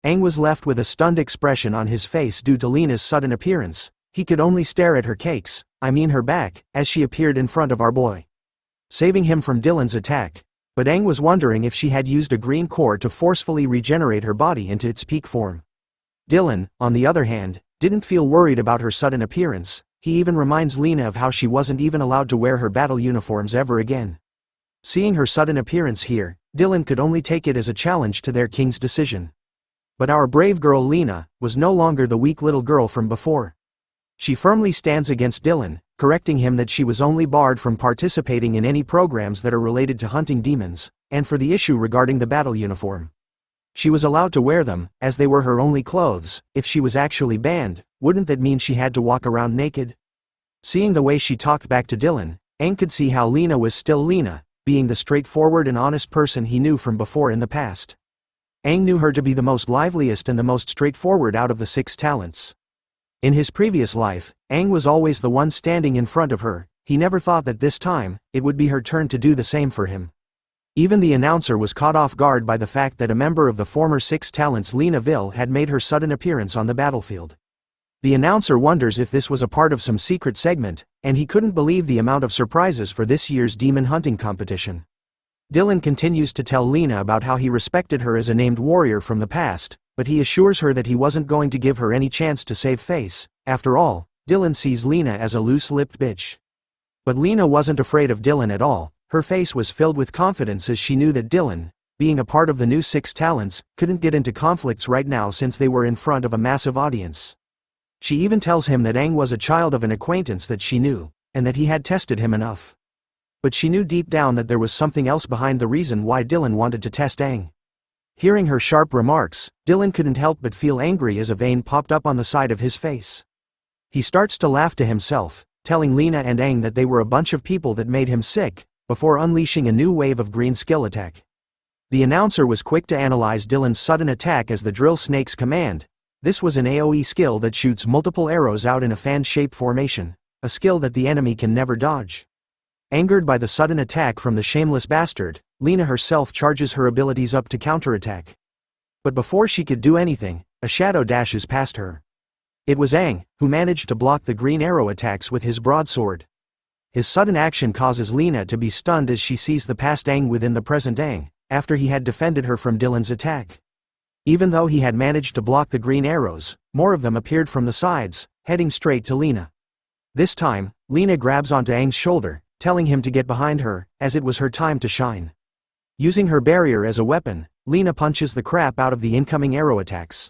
Aang was left with a stunned expression on his face due to Lena's sudden appearance. He could only stare at her cakes, her back, as she appeared in front of our boy, saving him from Dylan's attack. But Aang was wondering if she had used a green core to forcefully regenerate her body into its peak form. Dylan, on the other hand, didn't feel worried about her sudden appearance. He even reminds Lena of how she wasn't even allowed to wear her battle uniforms ever again. Seeing her sudden appearance here, Dylan could only take it as a challenge to their king's decision. But our brave girl Lena was no longer the weak little girl from before. She firmly stands against Dylan, correcting him that she was only barred from participating in any programs that are related to hunting demons, and for the issue regarding the battle uniform. She was allowed to wear them, as they were her only clothes. If she was actually banned, wouldn't that mean she had to walk around naked? Seeing the way she talked back to Dylan, Aang could see how Lena was still Lena, being the straightforward and honest person he knew from before in the past. Aang knew her to be the most liveliest and the most straightforward out of the 6 talents. In his previous life, Aang was always the one standing in front of her. He never thought that this time, it would be her turn to do the same for him. Even the announcer was caught off guard by the fact that a member of the former 6 talents Lena Vil had made her sudden appearance on the battlefield. The announcer wonders if this was a part of some secret segment, and he couldn't believe the amount of surprises for this year's demon hunting competition. Dylan continues to tell Lena about how he respected her as a named warrior from the past, but he assures her that he wasn't going to give her any chance to save face. After all, Dylan sees Lena as a loose-lipped bitch. But Lena wasn't afraid of Dylan at all. Her face was filled with confidence as she knew that Dylan, being a part of the new 6 talents, couldn't get into conflicts right now since they were in front of a massive audience. She even tells him that Aang was a child of an acquaintance that she knew, and that he had tested him enough. But she knew deep down that there was something else behind the reason why Dylan wanted to test Aang. Hearing her sharp remarks, Dylan couldn't help but feel angry as a vein popped up on the side of his face. He starts to laugh to himself, telling Lena and Aang that they were a bunch of people that made him sick, before unleashing a new wave of green skill attack. The announcer was quick to analyze Dylan's sudden attack as the drill snake's command. This was an AoE skill that shoots multiple arrows out in a fan-shaped formation, a skill that the enemy can never dodge. Angered by the sudden attack from the shameless bastard, Lena herself charges her abilities up to counterattack. But before she could do anything, a shadow dashes past her. It was Aang, who managed to block the green arrow attacks with his broadsword. His sudden action causes Lena to be stunned as she sees the past Aang within the present Aang, after he had defended her from Dylan's attack. Even though he had managed to block the green arrows, more of them appeared from the sides, heading straight to Lena. This time, Lena grabs onto Aang's shoulder, telling him to get behind her, as it was her time to shine. Using her barrier as a weapon, Lena punches the crap out of the incoming arrow attacks.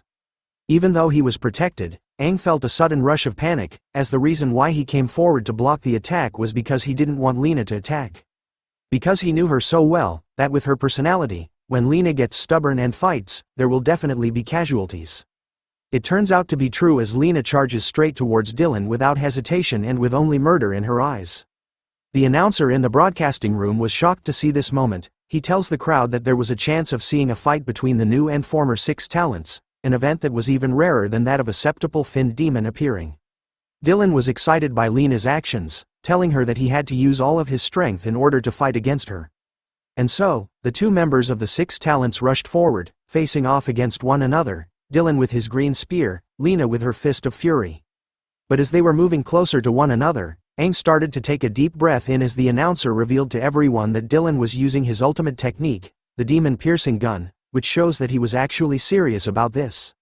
Even though he was protected, Aang felt a sudden rush of panic, as the reason why he came forward to block the attack was because he didn't want Lena to attack. Because he knew her so well, that with her personality, when Lena gets stubborn and fights, there will definitely be casualties. It turns out to be true as Lena charges straight towards Dylan without hesitation and with only murder in her eyes. The announcer in the broadcasting room was shocked to see this moment. He tells the crowd that there was a chance of seeing a fight between the new and former 6 talents, an event that was even rarer than that of a septuple-finned demon appearing. Dylan was excited by Lena's actions, telling her that he had to use all of his strength in order to fight against her. And so, the 2 members of the 6 talents rushed forward, facing off against one another, Dylan with his green spear, Lena with her fist of fury. But as they were moving closer to one another, Aang started to take a deep breath in as the announcer revealed to everyone that Dylan was using his ultimate technique, the demon-piercing gun, which shows that he was actually serious about this.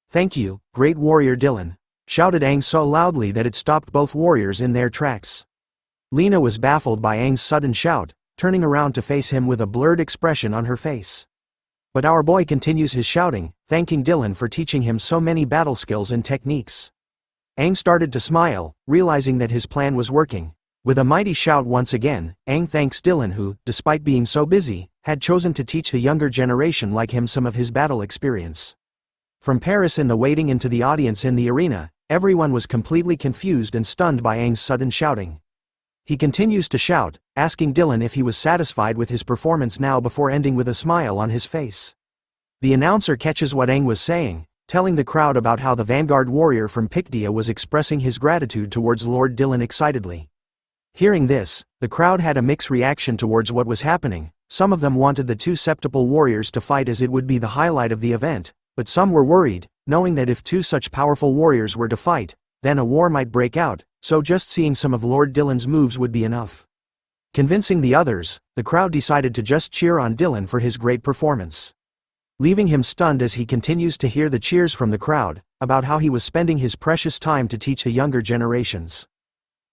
"Thank you, great warrior Dylan," shouted Aang so loudly that it stopped both warriors in their tracks. Lena was baffled by Aang's sudden shout, turning around to face him with a blurred expression on her face. But our boy continues his shouting, thanking Dylan for teaching him so many battle skills and techniques. Aang started to smile, realizing that his plan was working. With a mighty shout once again, Aang thanks Dylan who, despite being so busy, had chosen to teach the younger generation like him some of his battle experience. From Paris in the waiting into the audience in the arena, everyone was completely confused and stunned by Aang's sudden shouting. He continues to shout, asking Dylan if he was satisfied with his performance now before ending with a smile on his face. The announcer catches what Aang was saying, telling the crowd about how the vanguard warrior from Pictia was expressing his gratitude towards Lord Dylan excitedly. Hearing this, the crowd had a mixed reaction towards what was happening. Some of them wanted the 2 septuple warriors to fight as it would be the highlight of the event, But some were worried, knowing that if two such powerful warriors were to fight, then a war might break out, so just seeing some of Lord Dylan's moves would be enough. Convincing the others, the crowd decided to just cheer on Dylan for his great performance. Leaving him stunned as he continues to hear the cheers from the crowd, about how he was spending his precious time to teach the younger generations.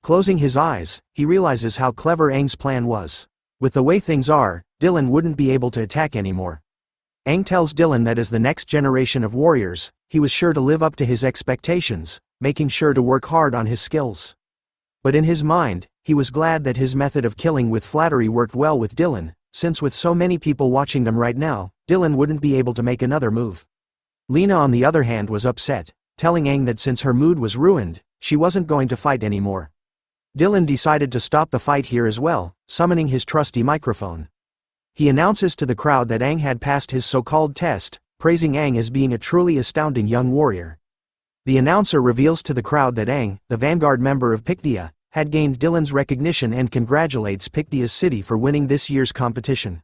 Closing his eyes, he realizes how clever Aang's plan was. With the way things are, Dylan wouldn't be able to attack anymore. Aang tells Dylan that as the next generation of warriors, he was sure to live up to his expectations, making sure to work hard on his skills. But in his mind, he was glad that his method of killing with flattery worked well with Dylan, since with so many people watching them right now, Dylan wouldn't be able to make another move. Lena on the other hand was upset, telling Aang that since her mood was ruined, she wasn't going to fight anymore. Dylan decided to stop the fight here as well, summoning his trusty microphone. He announces to the crowd that Aang had passed his so-called test, praising Aang as being a truly astounding young warrior. The announcer reveals to the crowd that Aang, the vanguard member of Pictia, had gained Dylan's recognition and congratulates Pictia's city for winning this year's competition.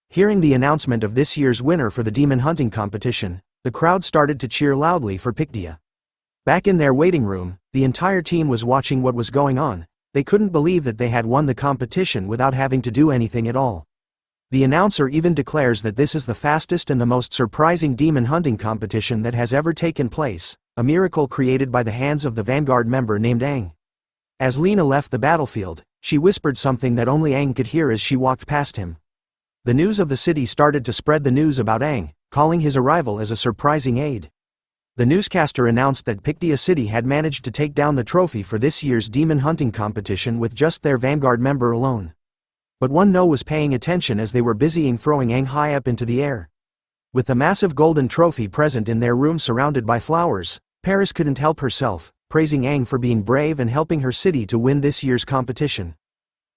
Hearing the announcement of this year's winner for the demon hunting competition, the crowd started to cheer loudly for Pictia. Back in their waiting room, the entire team was watching what was going on. They couldn't believe that they had won the competition without having to do anything at all. The announcer even declares that this is the fastest and the most surprising demon hunting competition that has ever taken place, a miracle created by the hands of the vanguard member named Aang. As Lena left the battlefield, she whispered something that only Aang could hear as she walked past him. The news of the city started to spread the news about Aang, calling his arrival as a surprising aid. The newscaster announced that Pictia City had managed to take down the trophy for this year's demon hunting competition with just their vanguard member alone. But one no was paying attention as they were busying throwing Aang high up into the air. With the massive golden trophy present in their room surrounded by flowers, Paris couldn't help herself, praising Aang for being brave and helping her city to win this year's competition.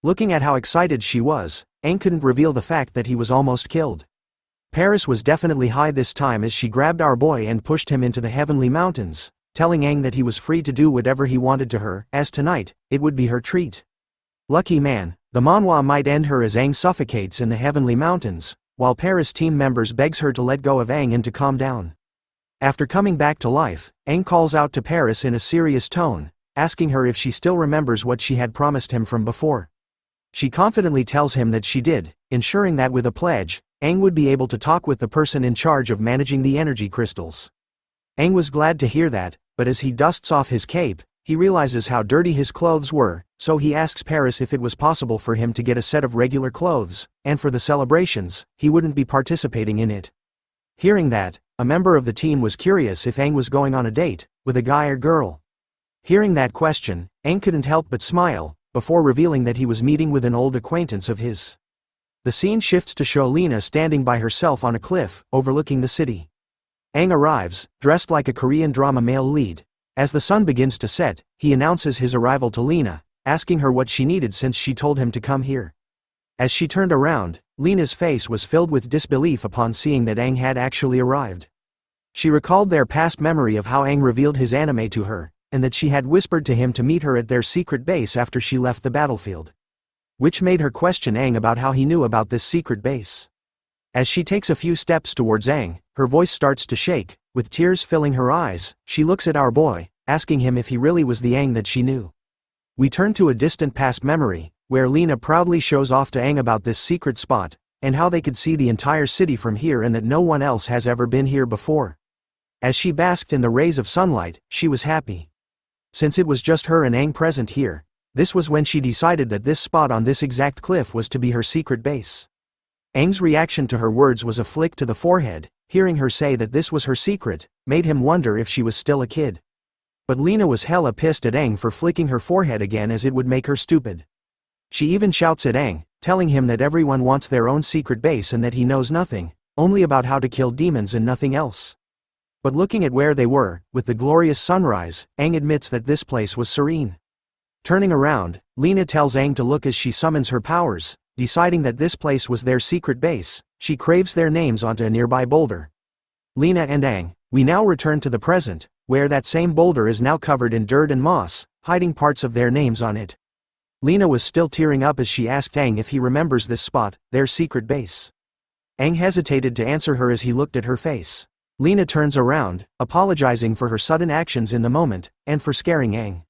Looking at how excited she was, Aang couldn't reveal the fact that he was almost killed. Paris was definitely high this time as she grabbed our boy and pushed him into the heavenly mountains, telling Aang that he was free to do whatever he wanted to her, as tonight, it would be her treat. Lucky man, the Manhwa might end her as Aang suffocates in the heavenly mountains, while Paris team members begs her to let go of Aang and to calm down. After coming back to life, Aang calls out to Paris in a serious tone, asking her if she still remembers what she had promised him from before. She confidently tells him that she did, ensuring that with a pledge, Aang would be able to talk with the person in charge of managing the energy crystals. Aang was glad to hear that, but as he dusts off his cape, he realizes how dirty his clothes were, so he asks Paris if it was possible for him to get a set of regular clothes, and for the celebrations, he wouldn't be participating in it. Hearing that, a member of the team was curious if Aang was going on a date, with a guy or girl. Hearing that question, Aang couldn't help but smile, before revealing that he was meeting with an old acquaintance of his. The scene shifts to show Lena standing by herself on a cliff, overlooking the city. Aang arrives, dressed like a Korean drama male lead. As the sun begins to set, he announces his arrival to Lena, asking her what she needed since she told him to come here. As she turned around, Lena's face was filled with disbelief upon seeing that Aang had actually arrived. She recalled their past memory of how Aang revealed his anime to her, and that she had whispered to him to meet her at their secret base after she left the battlefield. Which made her question Aang about how he knew about this secret base. As she takes a few steps towards Aang, her voice starts to shake, with tears filling her eyes. She looks at our boy, asking him if he really was the Aang that she knew. We turn to a distant past memory, where Lena proudly shows off to Aang about this secret spot, and how they could see the entire city from here and that no one else has ever been here before. As she basked in the rays of sunlight, she was happy. Since it was just her and Aang present here, this was when she decided that this spot on this exact cliff was to be her secret base. Aang's reaction to her words was a flick to the forehead. Hearing her say that this was her secret, made him wonder if she was still a kid. But Lena was hella pissed at Aang for flicking her forehead again as it would make her stupid. She even shouts at Aang, telling him that everyone wants their own secret base and that he knows nothing, only about how to kill demons and nothing else. But looking at where they were, with the glorious sunrise, Aang admits that this place was serene. Turning around, Lena tells Aang to look as she summons her powers, deciding that this place was their secret base. She craves their names onto a nearby boulder. Lena and Aang, we now return to the present, where that same boulder is now covered in dirt and moss, hiding parts of their names on it. Lena was still tearing up as she asked Aang if he remembers this spot, their secret base. Aang hesitated to answer her as he looked at her face. Lena turns around, apologizing for her sudden actions in the moment, and for scaring Aang.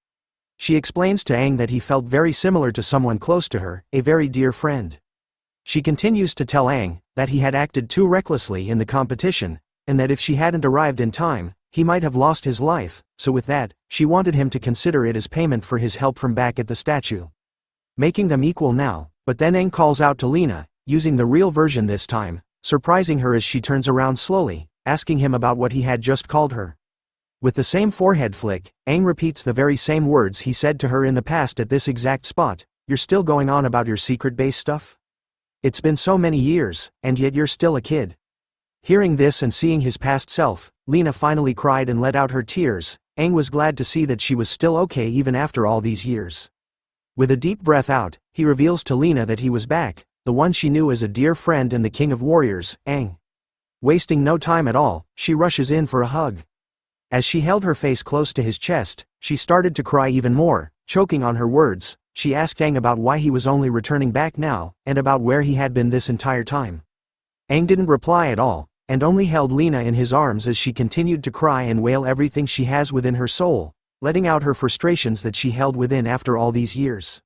She explains to Aang that he felt very similar to someone close to her, a very dear friend. She continues to tell Aang that he had acted too recklessly in the competition, and that if she hadn't arrived in time, he might have lost his life, so with that, she wanted him to consider it as payment for his help from back at the statue. Making them equal now, but then Aang calls out to Lena, using the real version this time, surprising her as she turns around slowly, asking him about what he had just called her. With the same forehead flick, Aang repeats the very same words he said to her in the past at this exact spot. You're still going on about your secret base stuff? It's been so many years, and yet you're still a kid. Hearing this and seeing his past self, Lena finally cried and let out her tears. Aang was glad to see that she was still okay even after all these years. With a deep breath out, he reveals to Lena that he was back, the one she knew as a dear friend and the king of warriors, Aang. Wasting no time at all, she rushes in for a hug. As she held her face close to his chest, she started to cry even more, choking on her words. She asked Aang about why he was only returning back now, and about where he had been this entire time. Aang didn't reply at all, and only held Lena in his arms as she continued to cry and wail everything she has within her soul, letting out her frustrations that she held within after all these years.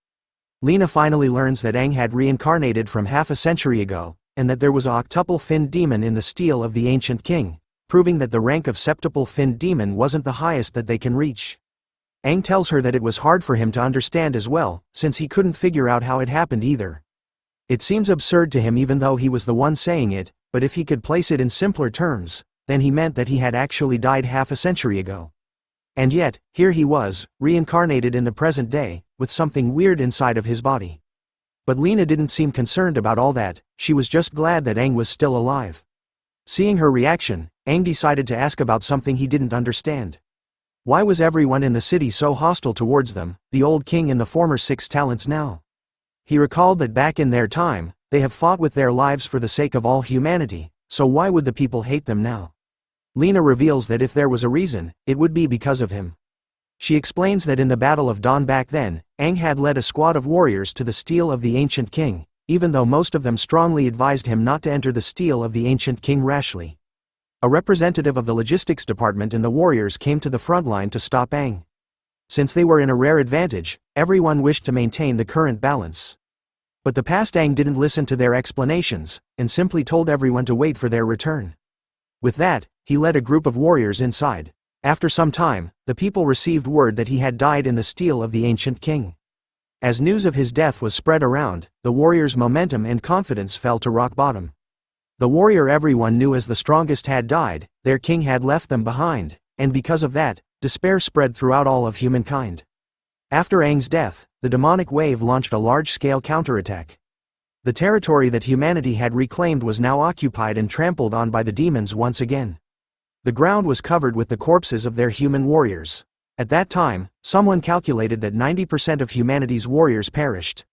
Lena finally learns that Aang had reincarnated from half a century ago, and that there was a octuple-finned demon in the steel of the ancient king, proving that the rank of septuple-finned demon wasn't the highest that they can reach. Aang tells her that it was hard for him to understand as well, since he couldn't figure out how it happened either. It seems absurd to him even though he was the one saying it, but if he could place it in simpler terms, then he meant that he had actually died half a century ago. And yet, here he was, reincarnated in the present day, with something weird inside of his body. But Lena didn't seem concerned about all that, she was just glad that Aang was still alive. Seeing her reaction, Aang decided to ask about something he didn't understand. Why was everyone in the city so hostile towards them, the old king and the former 6 talents now? He recalled that back in their time, they have fought with their lives for the sake of all humanity, so why would the people hate them now? Lena reveals that if there was a reason, it would be because of him. She explains that in the Battle of Dawn back then, Aang had led a squad of warriors to the steel of the ancient king, even though most of them strongly advised him not to enter the steel of the ancient king rashly. A representative of the logistics department and the warriors came to the front line to stop Aang. Since they were in a rare advantage, everyone wished to maintain the current balance. But the past Aang didn't listen to their explanations, and simply told everyone to wait for their return. With that, he led a group of warriors inside. After some time, the people received word that he had died in the steel of the ancient king. As news of his death was spread around, the warriors' momentum and confidence fell to rock bottom. The warrior everyone knew as the strongest had died, their king had left them behind, and because of that, despair spread throughout all of humankind. After Aang's death, the demonic wave launched a large-scale counterattack. The territory that humanity had reclaimed was now occupied and trampled on by the demons once again. The ground was covered with the corpses of their human warriors. At that time, someone calculated that 90% of humanity's warriors perished.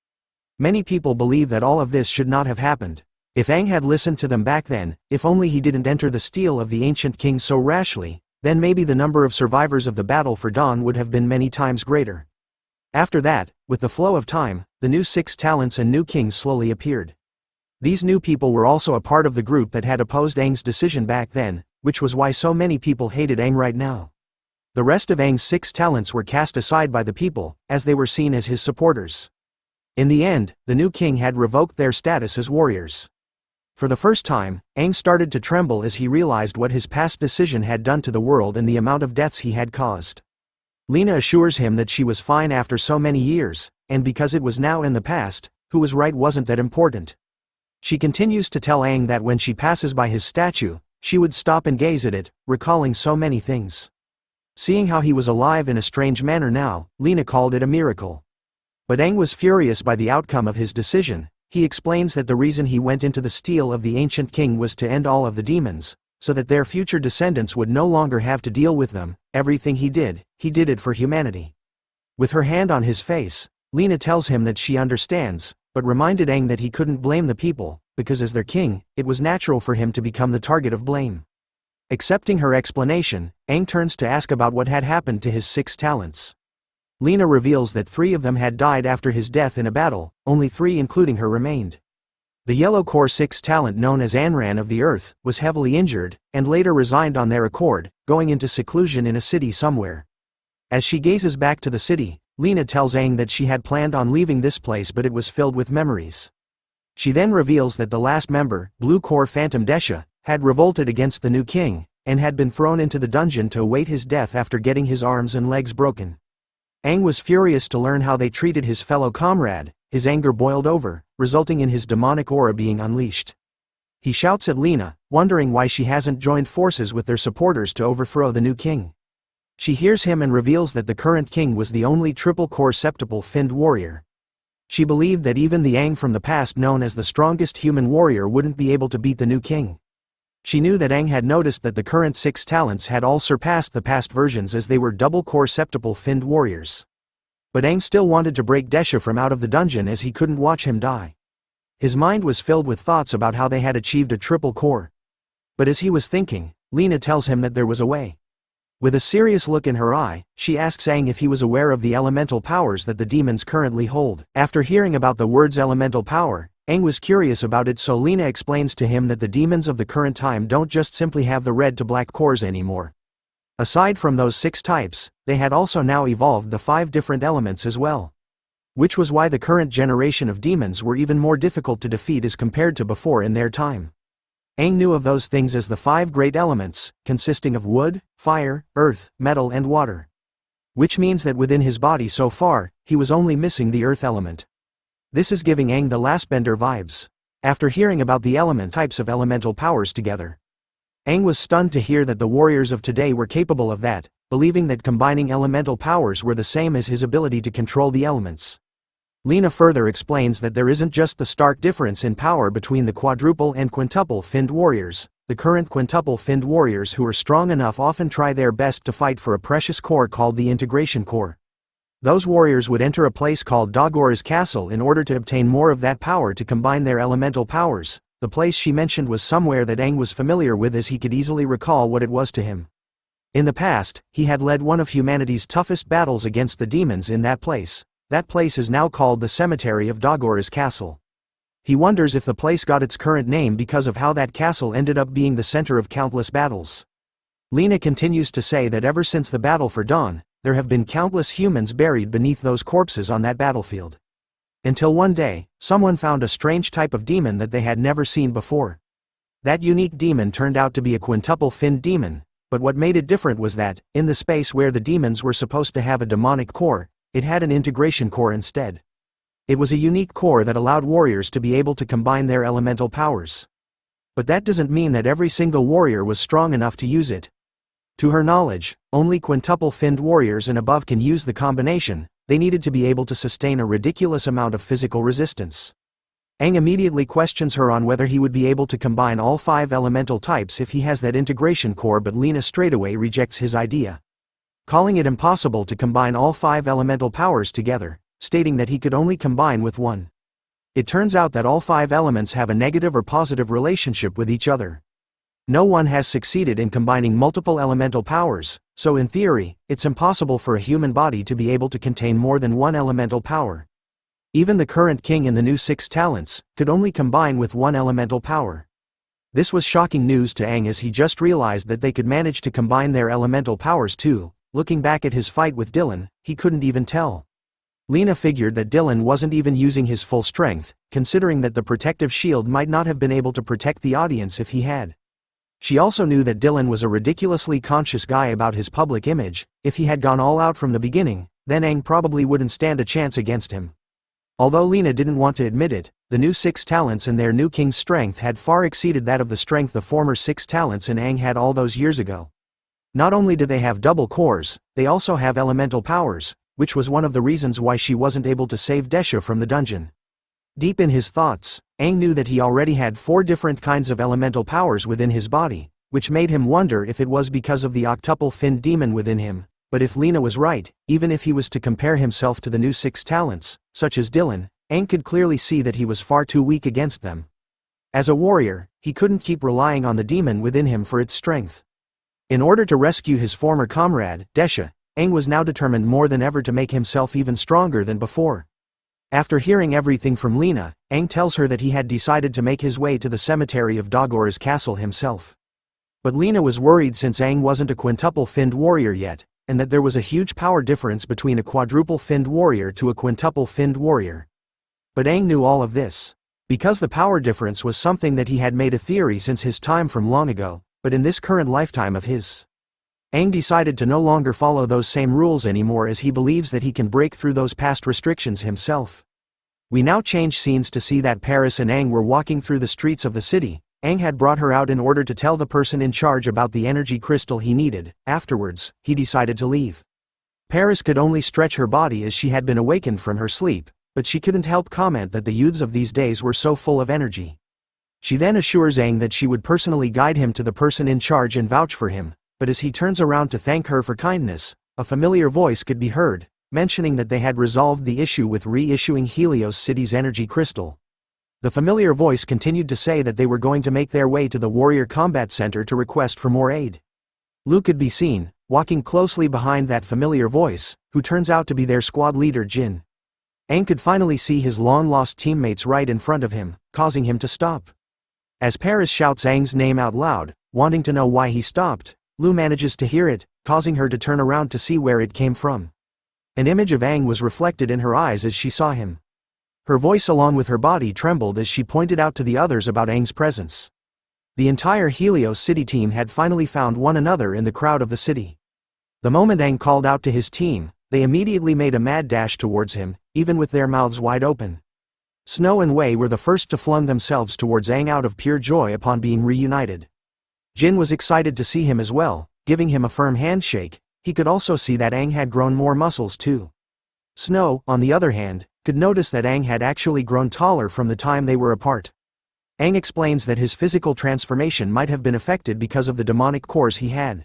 Many people believe that all of this should not have happened. If Aang had listened to them back then, if only he didn't enter the steel of the ancient king so rashly, then maybe the number of survivors of the battle for Dawn would have been many times greater. After that, with the flow of time, the new 6 talents and new kings slowly appeared. These new people were also a part of the group that had opposed Aang's decision back then, which was why so many people hated Aang right now. The rest of Aang's 6 talents were cast aside by the people, as they were seen as his supporters. In the end, the new king had revoked their status as warriors. For the first time, Aang started to tremble as he realized what his past decision had done to the world and the amount of deaths he had caused. Lena assures him that she was fine after so many years, and because it was now in the past, who was right wasn't that important. She continues to tell Aang that when she passes by his statue, she would stop and gaze at it, recalling so many things. Seeing how he was alive in a strange manner now, Lena called it a miracle. But Aang was furious by the outcome of his decision. He explains that the reason he went into the steel of the ancient king was to end all of the demons, so that their future descendants would no longer have to deal with them. Everything he did it for humanity. With her hand on his face, Lena tells him that she understands, but reminded Aang that he couldn't blame the people, because as their king, it was natural for him to become the target of blame. Accepting her explanation, Aang turns to ask about what had happened to his 6 talents. Lena reveals that 3 of them had died after his death in a battle, only 3 including her remained. The yellow core 6 talent known as Anran of the Earth was heavily injured, and later resigned on their accord, going into seclusion in a city somewhere. As she gazes back to the city, Lena tells Aang that she had planned on leaving this place but it was filled with memories. She then reveals that the last member, Blue Core Phantom Desha, had revolted against the new king, and had been thrown into the dungeon to await his death after getting his arms and legs broken. Aang was furious to learn how they treated his fellow comrade. His anger boiled over, resulting in his demonic aura being unleashed. He shouts at Lena, wondering why she hasn't joined forces with their supporters to overthrow the new king. She hears him and reveals that the current king was the only triple-core septuple finned warrior. She believed that even the Aang from the past known as the strongest human warrior wouldn't be able to beat the new king. She knew that Aang had noticed that the current 6 talents had all surpassed the past versions as they were double-core septuple finned warriors. But Aang still wanted to break Desha from out of the dungeon as he couldn't watch him die. His mind was filled with thoughts about how they had achieved a triple core. But as he was thinking, Lena tells him that there was a way. With a serious look in her eye, she asks Aang if he was aware of the elemental powers that the demons currently hold. After hearing about the words elemental power, Aang was curious about it, so Lena explains to him that the demons of the current time don't just simply have the red to black cores anymore. Aside from those 6 types, they had also now evolved the 5 different elements as well. Which was why the current generation of demons were even more difficult to defeat as compared to before in their time. Aang knew of those things as the 5 great elements, consisting of wood, fire, earth, metal and water. Which means that within his body so far, he was only missing the earth element. This is giving Aang the last bender vibes. After hearing about the element types of elemental powers together, Aang was stunned to hear that the warriors of today were capable of that, believing that combining elemental powers were the same as his ability to control the elements. Lena further explains that there isn't just the stark difference in power between the quadruple and quintuple finned warriors. The current quintuple finned warriors who are strong enough often try their best to fight for a precious core called the integration core. Those warriors would enter a place called Dagora's Castle in order to obtain more of that power to combine their elemental powers. The place she mentioned was somewhere that Aang was familiar with as he could easily recall what it was to him. In the past, he had led one of humanity's toughest battles against the demons in that place. That place is now called the Cemetery of Dagora's Castle. He wonders if the place got its current name because of how that castle ended up being the center of countless battles. Lena continues to say that ever since the battle for Dawn, there have been countless humans buried beneath those corpses on that battlefield. Until one day, someone found a strange type of demon that they had never seen before. That unique demon turned out to be a quintuple finned demon, but what made it different was that, in the space where the demons were supposed to have a demonic core, it had an integration core instead. It was a unique core that allowed warriors to be able to combine their elemental powers. But that doesn't mean that every single warrior was strong enough to use it. To her knowledge, only quintuple finned warriors and above can use the combination. They needed to be able to sustain a ridiculous amount of physical resistance. Aang immediately questions her on whether he would be able to combine all 5 elemental types if he has that integration core, but Lena straightaway rejects his idea, calling it impossible to combine all 5 elemental powers together, stating that he could only combine with one. It turns out that all 5 elements have a negative or positive relationship with each other. No one has succeeded in combining multiple elemental powers, so in theory, it's impossible for a human body to be able to contain more than one elemental power. Even the current king in the new 6 talents could only combine with one elemental power. This was shocking news to Aang as he just realized that they could manage to combine their elemental powers too. Looking back at his fight with Dylan, he couldn't even tell. Lena figured that Dylan wasn't even using his full strength, considering that the protective shield might not have been able to protect the audience if he had. She also knew that Dylan was a ridiculously conscious guy about his public image. If he had gone all out from the beginning, then Aang probably wouldn't stand a chance against him. Although Lena didn't want to admit it, the new 6 talents and their new king's strength had far exceeded that of the strength the former 6 talents and Aang had all those years ago. Not only do they have double cores, they also have elemental powers, which was one of the reasons why she wasn't able to save Desha from the dungeon. Deep in his thoughts, Aang knew that he already had 4 different kinds of elemental powers within his body, which made him wonder if it was because of the octuple finned demon within him. But if Lena was right, even if he was to compare himself to the new 6 talents, such as Dylan, Aang could clearly see that he was far too weak against them. As a warrior, he couldn't keep relying on the demon within him for its strength. In order to rescue his former comrade, Desha, Aang was now determined more than ever to make himself even stronger than before. After hearing everything from Lena, Aang tells her that he had decided to make his way to the cemetery of Dagora's castle himself. But Lena was worried since Aang wasn't a quintuple-finned warrior yet, and that there was a huge power difference between a quadruple-finned warrior to a quintuple-finned warrior. But Aang knew all of this. Because the power difference was something that he had made a theory since his time from long ago, but in this current lifetime of his, Aang decided to no longer follow those same rules anymore as he believes that he can break through those past restrictions himself. We now change scenes to see that Paris and Aang were walking through the streets of the city. Aang had brought her out in order to tell the person in charge about the energy crystal he needed. Afterwards, he decided to leave. Paris could only stretch her body as she had been awakened from her sleep, but she couldn't help comment that the youths of these days were so full of energy. She then assures Aang that she would personally guide him to the person in charge and vouch for him, but as he turns around to thank her for kindness, a familiar voice could be heard, mentioning that they had resolved the issue with reissuing Helios City's energy crystal. The familiar voice continued to say that they were going to make their way to the Warrior Combat Center to request for more aid. Lu could be seen, walking closely behind that familiar voice, who turns out to be their squad leader Jin. Aang could finally see his long-lost teammates right in front of him, causing him to stop. As Paris shouts Aang's name out loud, wanting to know why he stopped, Lu manages to hear it, causing her to turn around to see where it came from. An image of Aang was reflected in her eyes as she saw him. Her voice along with her body trembled as she pointed out to the others about Aang's presence. The entire Helios City team had finally found one another in the crowd of the city. The moment Aang called out to his team, they immediately made a mad dash towards him, even with their mouths wide open. Snow and Wei were the first to flung themselves towards Aang out of pure joy upon being reunited. Jin was excited to see him as well, giving him a firm handshake. He could also see that Aang had grown more muscles too. Snow, on the other hand, could notice that Aang had actually grown taller from the time they were apart. Aang explains that his physical transformation might have been affected because of the demonic cores he had.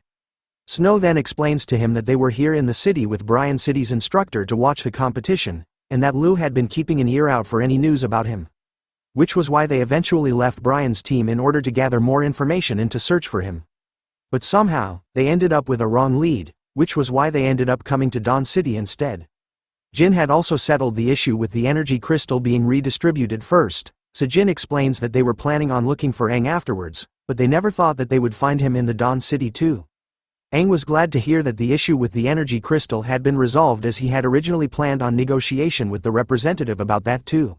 Snow then explains to him that they were here in the city with Bryan City's instructor to watch the competition, and that Lu had been keeping an ear out for any news about him. Which was why they eventually left Bryan's team in order to gather more information and to search for him. But somehow, they ended up with a wrong lead, which was why they ended up coming to Dawn City instead. Jin had also settled the issue with the energy crystal being redistributed first, so Jin explains that they were planning on looking for Aang afterwards, but they never thought that they would find him in the Dawn City too. Aang was glad to hear that the issue with the energy crystal had been resolved as he had originally planned on negotiation with the representative about that too.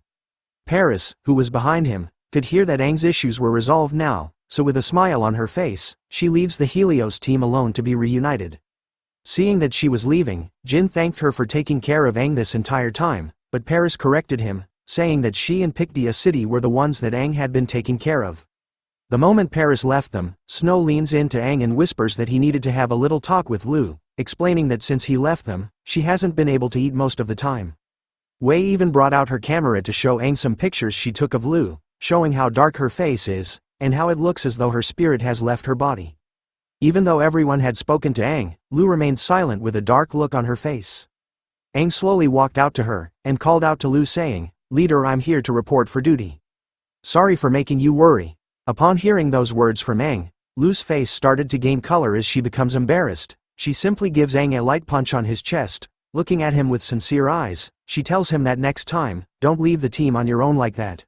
Paris, who was behind him, could hear that Aang's issues were resolved now, so with a smile on her face, she leaves the Helios team alone to be reunited. Seeing that she was leaving, Jin thanked her for taking care of Aang this entire time, but Paris corrected him, saying that she and Pictia City were the ones that Aang had been taking care of. The moment Paris left them, Snow leans in to Aang and whispers that he needed to have a little talk with Lu, explaining that since he left them, she hasn't been able to eat most of the time. Wei even brought out her camera to show Aang some pictures she took of Lu, showing how dark her face is, and how it looks as though her spirit has left her body. Even though everyone had spoken to Aang, Lu remained silent with a dark look on her face. Aang slowly walked out to her, and called out to Lu saying, "Leader, I'm here to report for duty. Sorry for making you worry." Upon hearing those words from Aang, Lu's face started to gain color as she becomes embarrassed. She simply gives Aang a light punch on his chest. Looking at him with sincere eyes, she tells him that next time, don't leave the team on your own like that.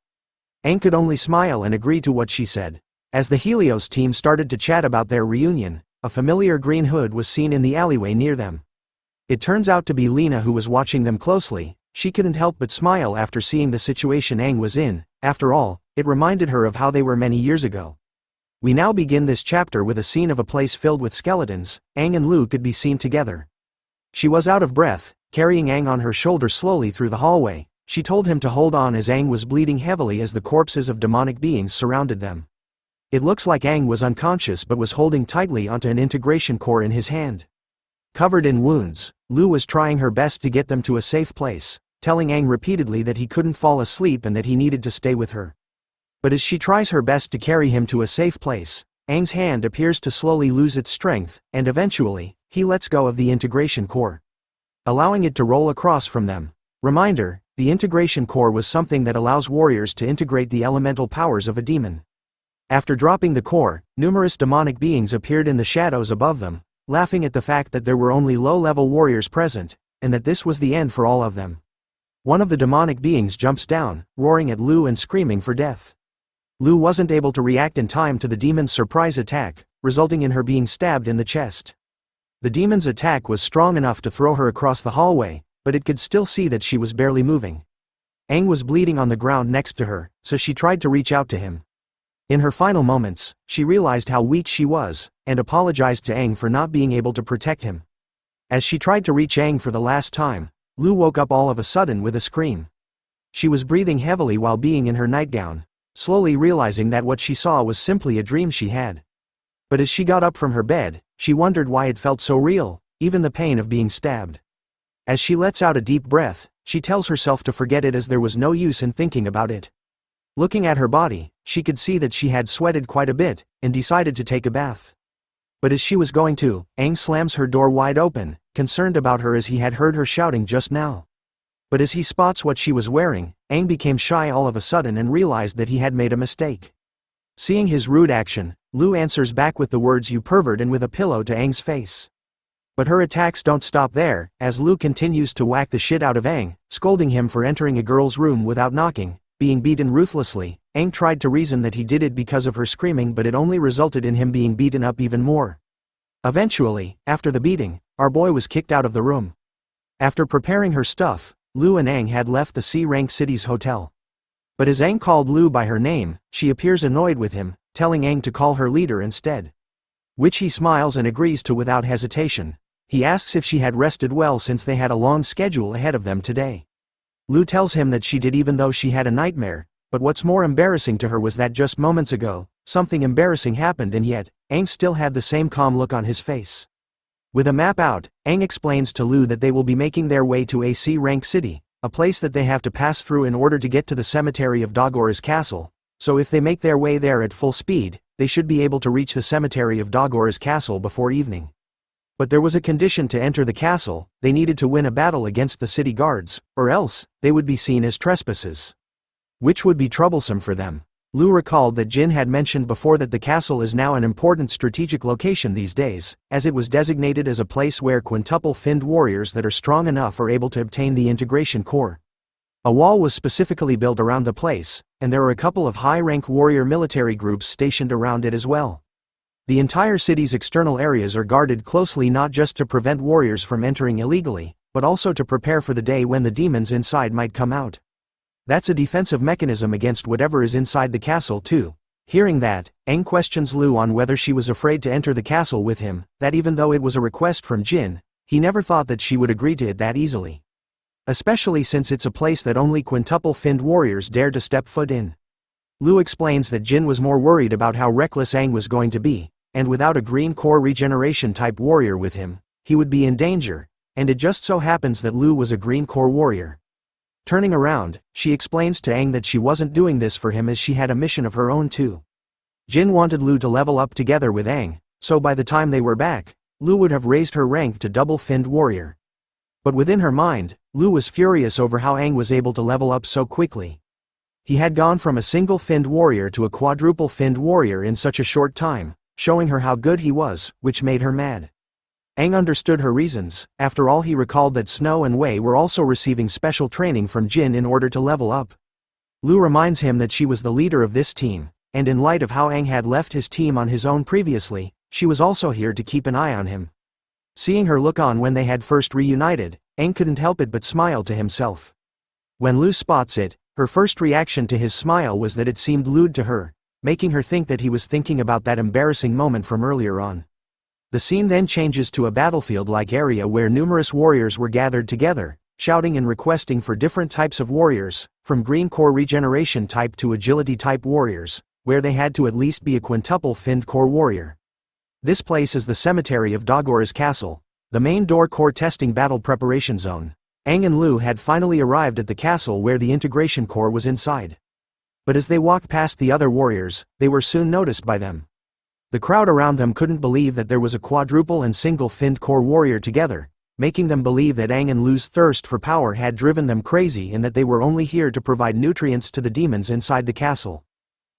Aang could only smile and agree to what she said. As the Helios team started to chat about their reunion, a familiar green hood was seen in the alleyway near them. It turns out to be Lena who was watching them closely. She couldn't help but smile after seeing the situation Aang was in. After all, it reminded her of how they were many years ago. We now begin this chapter with a scene of a place filled with skeletons. Aang and Lu could be seen together. She was out of breath, carrying Aang on her shoulder slowly through the hallway. She told him to hold on as Aang was bleeding heavily as the corpses of demonic beings surrounded them. It looks like Aang was unconscious but was holding tightly onto an integration core in his hand. Covered in wounds, Lu was trying her best to get them to a safe place, telling Aang repeatedly that he couldn't fall asleep and that he needed to stay with her. But as she tries her best to carry him to a safe place, Aang's hand appears to slowly lose its strength, and eventually, he lets go of the integration core, allowing it to roll across from them. Reminder, the integration core was something that allows warriors to integrate the elemental powers of a demon. After dropping the core, numerous demonic beings appeared in the shadows above them, laughing at the fact that there were only low-level warriors present, and that this was the end for all of them. One of the demonic beings jumps down, roaring at Lu and screaming for death. Lu wasn't able to react in time to the demon's surprise attack, resulting in her being stabbed in the chest. The demon's attack was strong enough to throw her across the hallway, but it could still see that she was barely moving. Aang was bleeding on the ground next to her, so she tried to reach out to him. In her final moments, she realized how weak she was, and apologized to Aang for not being able to protect him. As she tried to reach Aang for the last time, Lu woke up all of a sudden with a scream. She was breathing heavily while being in her nightgown, slowly realizing that what she saw was simply a dream she had. But as she got up from her bed, she wondered why it felt so real, even the pain of being stabbed. As she lets out a deep breath, she tells herself to forget it as there was no use in thinking about it. Looking at her body, she could see that she had sweated quite a bit, and decided to take a bath. But as she was going to, Aang slams her door wide open, concerned about her as he had heard her shouting just now. But as he spots what she was wearing, Aang became shy all of a sudden and realized that he had made a mistake. Seeing his rude action, Lu answers back with the words "you pervert" and with a pillow to Aang's face. But her attacks don't stop there, as Lu continues to whack the shit out of Aang, scolding him for entering a girl's room without knocking, being beaten ruthlessly. Aang tried to reason that he did it because of her screaming, but it only resulted in him being beaten up even more. Eventually, after the beating, our boy was kicked out of the room. After preparing her stuff, Lu and Aang had left the C-rank city's hotel. But as Aang called Lu by her name, she appears annoyed with him, telling Aang to call her leader instead. Which he smiles and agrees to without hesitation. He asks if she had rested well since they had a long schedule ahead of them today. Lu tells him that she did, even though she had a nightmare, but what's more embarrassing to her was that just moments ago, something embarrassing happened, and yet, Aang still had the same calm look on his face. With a map out, Aang explains to Lu that they will be making their way to a C-rank city, a place that they have to pass through in order to get to the cemetery of Dagora's castle, so if they make their way there at full speed, they should be able to reach the cemetery of Dagora's castle before evening. But there was a condition to enter the castle: they needed to win a battle against the city guards, or else, they would be seen as trespassers. Which would be troublesome for them. Lu recalled that Jin had mentioned before that the castle is now an important strategic location these days, as it was designated as a place where quintuple-finned warriors that are strong enough are able to obtain the integration core. A wall was specifically built around the place, and there are a couple of high-rank warrior military groups stationed around it as well. The entire city's external areas are guarded closely, not just to prevent warriors from entering illegally, but also to prepare for the day when the demons inside might come out. That's a defensive mechanism against whatever is inside the castle too. Hearing that, Aang questions Lu on whether she was afraid to enter the castle with him, that even though it was a request from Jin, he never thought that she would agree to it that easily. Especially since it's a place that only quintuple-finned warriors dare to step foot in. Lu explains that Jin was more worried about how reckless Aang was going to be, and without a green core regeneration type warrior with him, he would be in danger, and it just so happens that Lu was a green core warrior. Turning around, she explains to Aang that she wasn't doing this for him as she had a mission of her own too. Jin wanted Lu to level up together with Aang, so by the time they were back, Lu would have raised her rank to double-finned warrior. But within her mind, Lu was furious over how Aang was able to level up so quickly. He had gone from a single-finned warrior to a quadruple-finned warrior in such a short time, showing her how good he was, which made her mad. Aang understood her reasons. After all, he recalled that Snow and Wei were also receiving special training from Jin in order to level up. Lu reminds him that she was the leader of this team, and in light of how Aang had left his team on his own previously, she was also here to keep an eye on him. Seeing her look on when they had first reunited, Aang couldn't help it but smile to himself. When Lu spots it, her first reaction to his smile was that it seemed lewd to her, making her think that he was thinking about that embarrassing moment from earlier on. The scene then changes to a battlefield-like area where numerous warriors were gathered together, shouting and requesting for different types of warriors, from green core regeneration type to agility type warriors, where they had to at least be a quintuple-finned core warrior. This place is the cemetery of Dagora's castle, the main door core testing battle preparation zone. Aang and Lu had finally arrived at the castle where the integration core was inside. But as they walked past the other warriors, they were soon noticed by them. The crowd around them couldn't believe that there was a quadruple and single-finned core warrior together, making them believe that Aang and Lu's thirst for power had driven them crazy and that they were only here to provide nutrients to the demons inside the castle.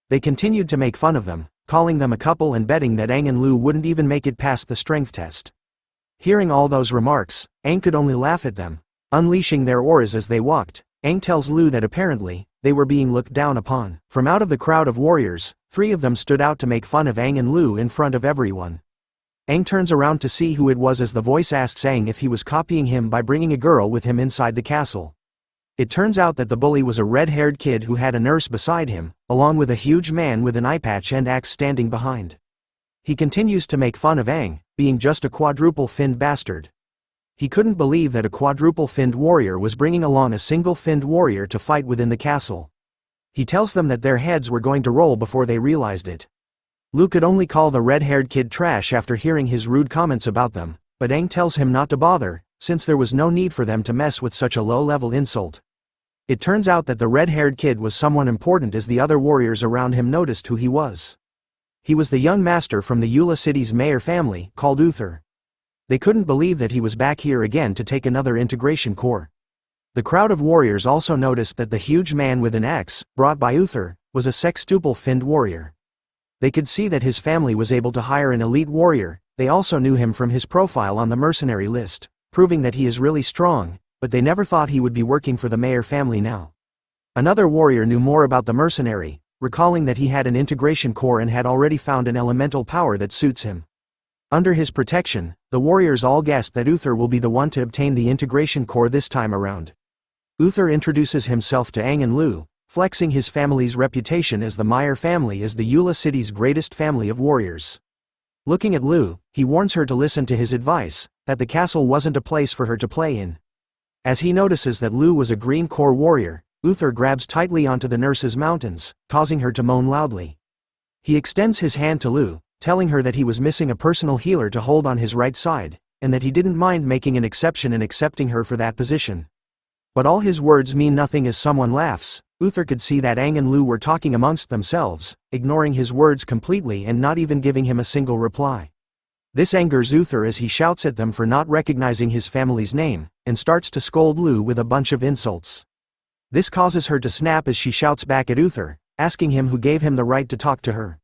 They continued to make fun of them, calling them a couple and betting that Aang and Lu wouldn't even make it past the strength test. Hearing all those remarks, Aang could only laugh at them. Unleashing their auras as they walked, Aang tells Lu that apparently, they were being looked down upon. From out of the crowd of warriors, 3 of them stood out to make fun of Aang and Lu in front of everyone. Aang turns around to see who it was as the voice asks Aang if he was copying him by bringing a girl with him inside the castle. It turns out that the bully was a red-haired kid who had a nurse beside him, along with a huge man with an eye patch and axe standing behind. He continues to make fun of Aang, being just a quadruple-finned bastard. He couldn't believe that a quadruple-finned warrior was bringing along a single-finned warrior to fight within the castle. He tells them that their heads were going to roll before they realized it. Lu could only call the red-haired kid trash after hearing his rude comments about them, but Aang tells him not to bother, since there was no need for them to mess with such a low-level insult. It turns out that the red-haired kid was someone important as the other warriors around him noticed who he was. He was the young master from the Eula city's mayor family, called Uther. They couldn't believe that he was back here again to take another integration core. The crowd of warriors also noticed that the huge man with an axe, brought by Uther, was a sextuple-finned warrior. They could see that his family was able to hire an elite warrior. They also knew him from his profile on the mercenary list, proving that he is really strong, but they never thought he would be working for the mayor family now. Another warrior knew more about the mercenary, recalling that he had an integration core and had already found an elemental power that suits him. Under his protection, the warriors all guessed that Uther will be the one to obtain the integration core this time around. Uther introduces himself to Aang and Lu, flexing his family's reputation as the Meyer family as the Eula city's greatest family of warriors. Looking at Lu, he warns her to listen to his advice, that the castle wasn't a place for her to play in. As he notices that Lu was a green core warrior, Uther grabs tightly onto the nurse's mountains, causing her to moan loudly. He extends his hand to Lu, telling her that he was missing a personal healer to hold on his right side, and that he didn't mind making an exception and accepting her for that position. But all his words mean nothing as someone laughs. Uther could see that Aang and Lu were talking amongst themselves, ignoring his words completely and not even giving him a single reply. This angers Uther as he shouts at them for not recognizing his family's name, and starts to scold Lu with a bunch of insults. This causes her to snap as she shouts back at Uther, asking him who gave him the right to talk to her.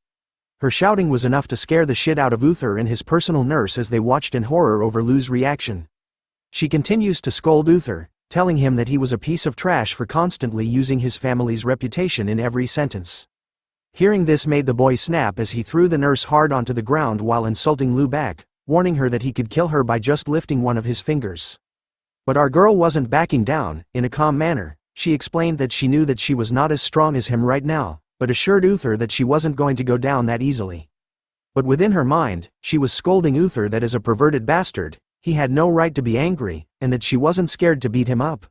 Her shouting was enough to scare the shit out of Uther and his personal nurse as they watched in horror over Lu's reaction. She continues to scold Uther, telling him that he was a piece of trash for constantly using his family's reputation in every sentence. Hearing this made the boy snap as he threw the nurse hard onto the ground while insulting Lu back, warning her that he could kill her by just lifting one of his fingers. But our girl wasn't backing down. In a calm manner, she explained that she knew that she was not as strong as him right now, but assured Uther that she wasn't going to go down that easily. But within her mind, she was scolding Uther that as a perverted bastard, he had no right to be angry, and that she wasn't scared to beat him up.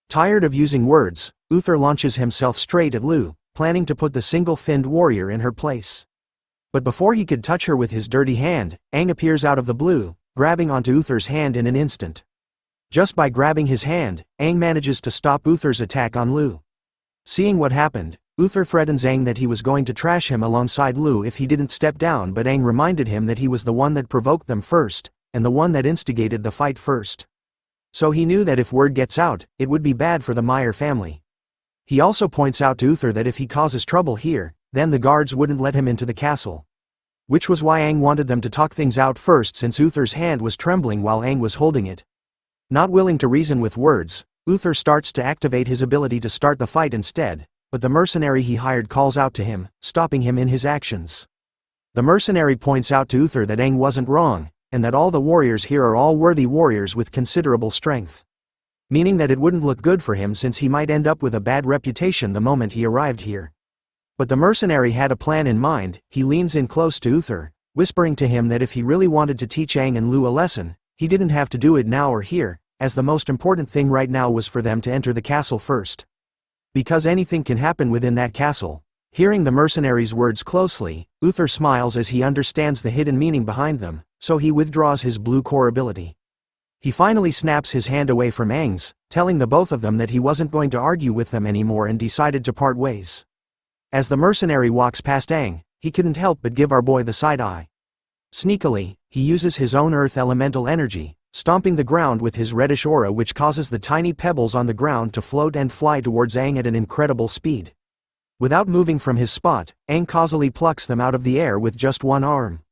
Tired of using words, Uther launches himself straight at Lu, planning to put the single-finned warrior in her place. But before he could touch her with his dirty hand, Aang appears out of the blue, grabbing onto Uther's hand in an instant. Just by grabbing his hand, Aang manages to stop Uther's attack on Lu. Seeing what happened, Uther threatens Aang that he was going to trash him alongside Lu if he didn't step down, but Aang reminded him that he was the one that provoked them first, and the one that instigated the fight first. So he knew that if word gets out, it would be bad for the Meyer family. He also points out to Uther that if he causes trouble here, then the guards wouldn't let him into the castle. Which was why Aang wanted them to talk things out first, since Uther's hand was trembling while Aang was holding it. Not willing to reason with words, Uther starts to activate his ability to start the fight instead, but the mercenary he hired calls out to him, stopping him in his actions. The mercenary points out to Uther that Aang wasn't wrong, and that all the warriors here are all worthy warriors with considerable strength. Meaning that it wouldn't look good for him since he might end up with a bad reputation the moment he arrived here. But the mercenary had a plan in mind. He leans in close to Uther, whispering to him that if he really wanted to teach Aang and Lu a lesson, he didn't have to do it now or here, as the most important thing right now was for them to enter the castle first. Because anything can happen within that castle. Hearing the mercenary's words closely, Uther smiles as he understands the hidden meaning behind them, so he withdraws his blue core ability. He finally snaps his hand away from Aang's, telling the both of them that he wasn't going to argue with them anymore and decided to part ways. As the mercenary walks past Aang, he couldn't help but give our boy the side eye. Sneakily, he uses his own earth elemental energy, stomping the ground with his reddish aura, which causes the tiny pebbles on the ground to float and fly towards Aang at an incredible speed. Without moving from his spot, Aang causally plucks them out of the air with just one arm.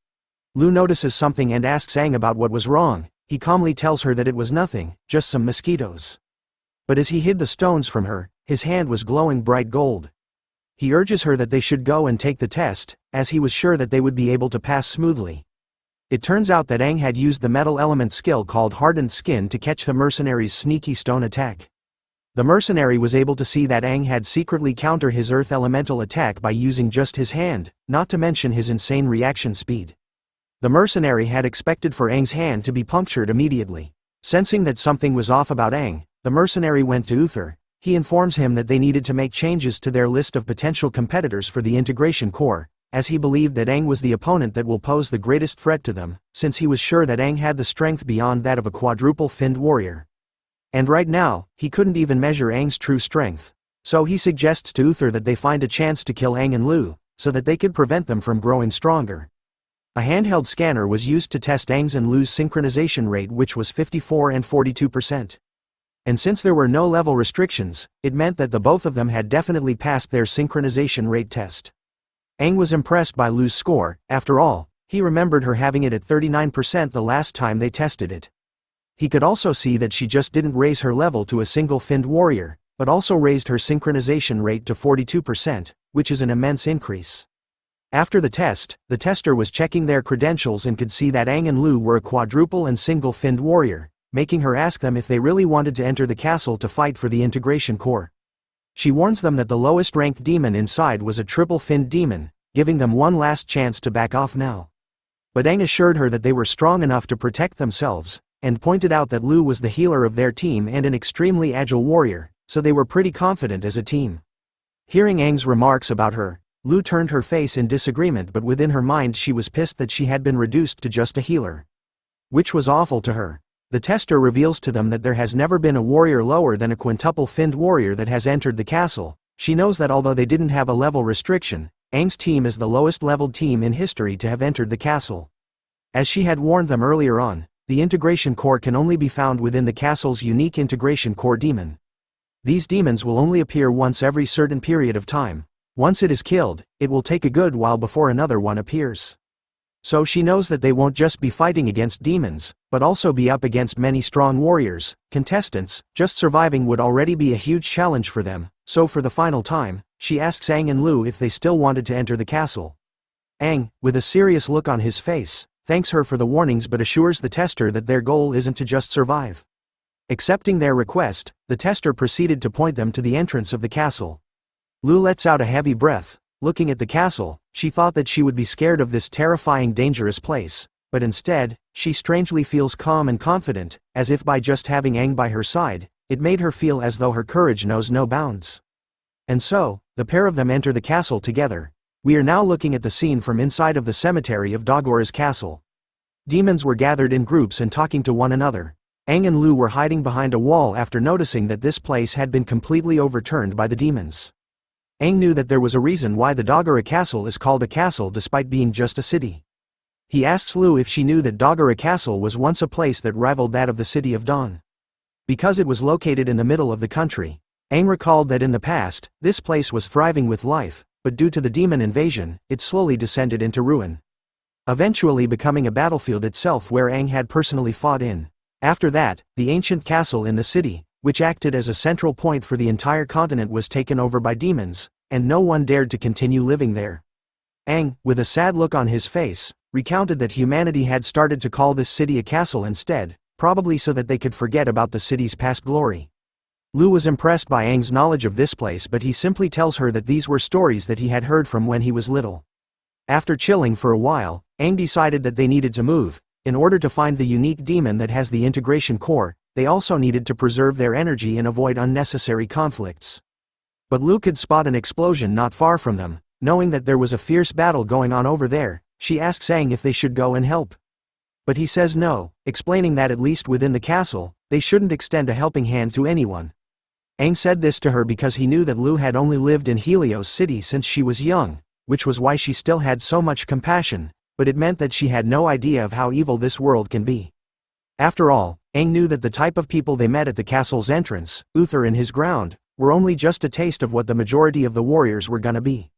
Lu notices something and asks Aang about what was wrong. He calmly tells her that it was nothing, just some mosquitoes. But as he hid the stones from her, his hand was glowing bright gold. He urges her that they should go and take the test, as he was sure that they would be able to pass smoothly. It turns out that Aang had used the metal element skill called Hardened Skin to catch the mercenary's sneaky stone attack. The mercenary was able to see that Aang had secretly countered his earth elemental attack by using just his hand, not to mention his insane reaction speed. The mercenary had expected for Aang's hand to be punctured immediately. Sensing that something was off about Aang, the mercenary went to Uther. He informs him that they needed to make changes to their list of potential competitors for the integration core, as he believed that Aang was the opponent that will pose the greatest threat to them, since he was sure that Aang had the strength beyond that of a quadruple-finned warrior. And right now, he couldn't even measure Aang's true strength. So he suggests to Uther that they find a chance to kill Aang and Lu, so that they could prevent them from growing stronger. A handheld scanner was used to test Aang's and Lu's synchronization rate, which was 54 and 42%. And since there were no level restrictions, it meant that the both of them had definitely passed their synchronization rate test. Aang was impressed by Lu's score. After all, he remembered her having it at 39% the last time they tested it. He could also see that she just didn't raise her level to a single-finned warrior, but also raised her synchronization rate to 42%, which is an immense increase. After the test, the tester was checking their credentials and could see that Aang and Lu were a quadruple and single-finned warrior, making her ask them if they really wanted to enter the castle to fight for the integration core. She warns them that the lowest ranked demon inside was a triple-finned demon, giving them one last chance to back off now. But Aang assured her that they were strong enough to protect themselves, and pointed out that Lu was the healer of their team and an extremely agile warrior, so they were pretty confident as a team. Hearing Aang's remarks about her, Lu turned her face in disagreement, but within her mind she was pissed that she had been reduced to just a healer. Which was awful to her. The tester reveals to them that there has never been a warrior lower than a quintuple-finned warrior that has entered the castle. She knows that although they didn't have a level restriction, Aang's team is the lowest leveled team in history to have entered the castle. As she had warned them earlier on, the integration core can only be found within the castle's unique integration core demon. These demons will only appear once every certain period of time. Once it is killed, it will take a good while before another one appears. So she knows that they won't just be fighting against demons, but also be up against many strong warriors, contestants. Just surviving would already be a huge challenge for them, so for the final time, she asks Aang and Lu if they still wanted to enter the castle. Aang, with a serious look on his face, thanks her for the warnings but assures the tester that their goal isn't to just survive. Accepting their request, the tester proceeded to point them to the entrance of the castle. Lu lets out a heavy breath. Looking at the castle, she thought that she would be scared of this terrifying, dangerous place, but instead, she strangely feels calm and confident, as if by just having Aang by her side, it made her feel as though her courage knows no bounds. And so, the pair of them enter the castle together. We are now looking at the scene from inside of the cemetery of Dagora's castle. Demons were gathered in groups and talking to one another. Aang and Lu were hiding behind a wall after noticing that this place had been completely overturned by the demons. Aang knew that there was a reason why the Dagora castle is called a castle despite being just a city. He asks Lu if she knew that Dagora castle was once a place that rivaled that of the City of Dawn. Because it was located in the middle of the country, Aang recalled that in the past, this place was thriving with life, but due to the demon invasion, it slowly descended into ruin, eventually becoming a battlefield itself where Aang had personally fought in. After that, the ancient castle in the city, which acted as a central point for the entire continent, was taken over by demons, and no one dared to continue living there. Aang, with a sad look on his face, recounted that humanity had started to call this city a castle instead, probably so that they could forget about the city's past glory. Lu was impressed by Aang's knowledge of this place, but he simply tells her that these were stories that he had heard from when he was little. After chilling for a while, Aang decided that they needed to move. In order to find the unique demon that has the integration core, they also needed to preserve their energy and avoid unnecessary conflicts. But Lu could spot an explosion not far from them. Knowing that there was a fierce battle going on over there, she asks Aang if they should go and help. But he says no, explaining that at least within the castle, they shouldn't extend a helping hand to anyone. Aang said this to her because he knew that Lu had only lived in Helios City since she was young, which was why she still had so much compassion, but it meant that she had no idea of how evil this world can be. After all, Aang knew that the type of people they met at the castle's entrance, Uther and his ground, were only just a taste of what the majority of the warriors were gonna be.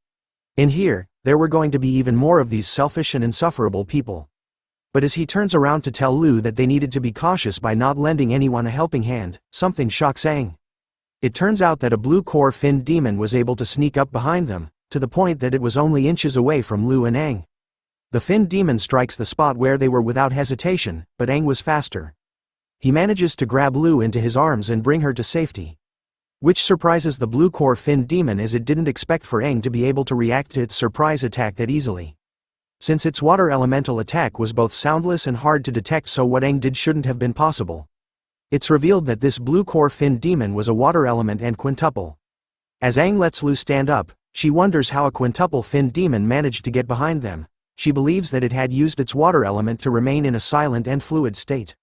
In here, there were going to be even more of these selfish and insufferable people. But as he turns around to tell Lu that they needed to be cautious by not lending anyone a helping hand, something shocks Aang. It turns out that a blue core finned demon was able to sneak up behind them, to the point that it was only inches away from Lu and Aang. The finned demon strikes the spot where they were without hesitation, but Aang was faster. He manages to grab Lu into his arms and bring her to safety. Which surprises the blue core finned demon, as it didn't expect for Aang to be able to react to its surprise attack that easily. Since its water elemental attack was both soundless and hard to detect, so what Aang did shouldn't have been possible. It's revealed that this blue core finned demon was a water element and quintuple. As Aang lets Lu stand up, she wonders how a quintuple finned demon managed to get behind them. She believes that it had used its water element to remain in a silent and fluid state.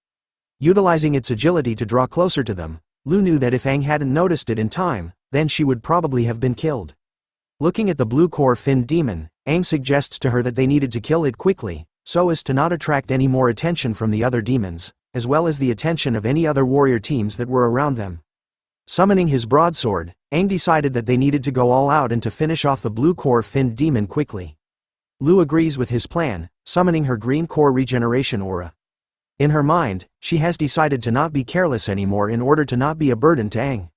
Utilizing its agility to draw closer to them, Lu knew that if Aang hadn't noticed it in time, then she would probably have been killed. Looking at the blue core finned demon, Aang suggests to her that they needed to kill it quickly, so as to not attract any more attention from the other demons, as well as the attention of any other warrior teams that were around them. Summoning his broadsword, Aang decided that they needed to go all out and to finish off the blue core finned demon quickly. Lu agrees with his plan, summoning her green core regeneration aura. In her mind, she has decided to not be careless anymore in order to not be a burden to Aang.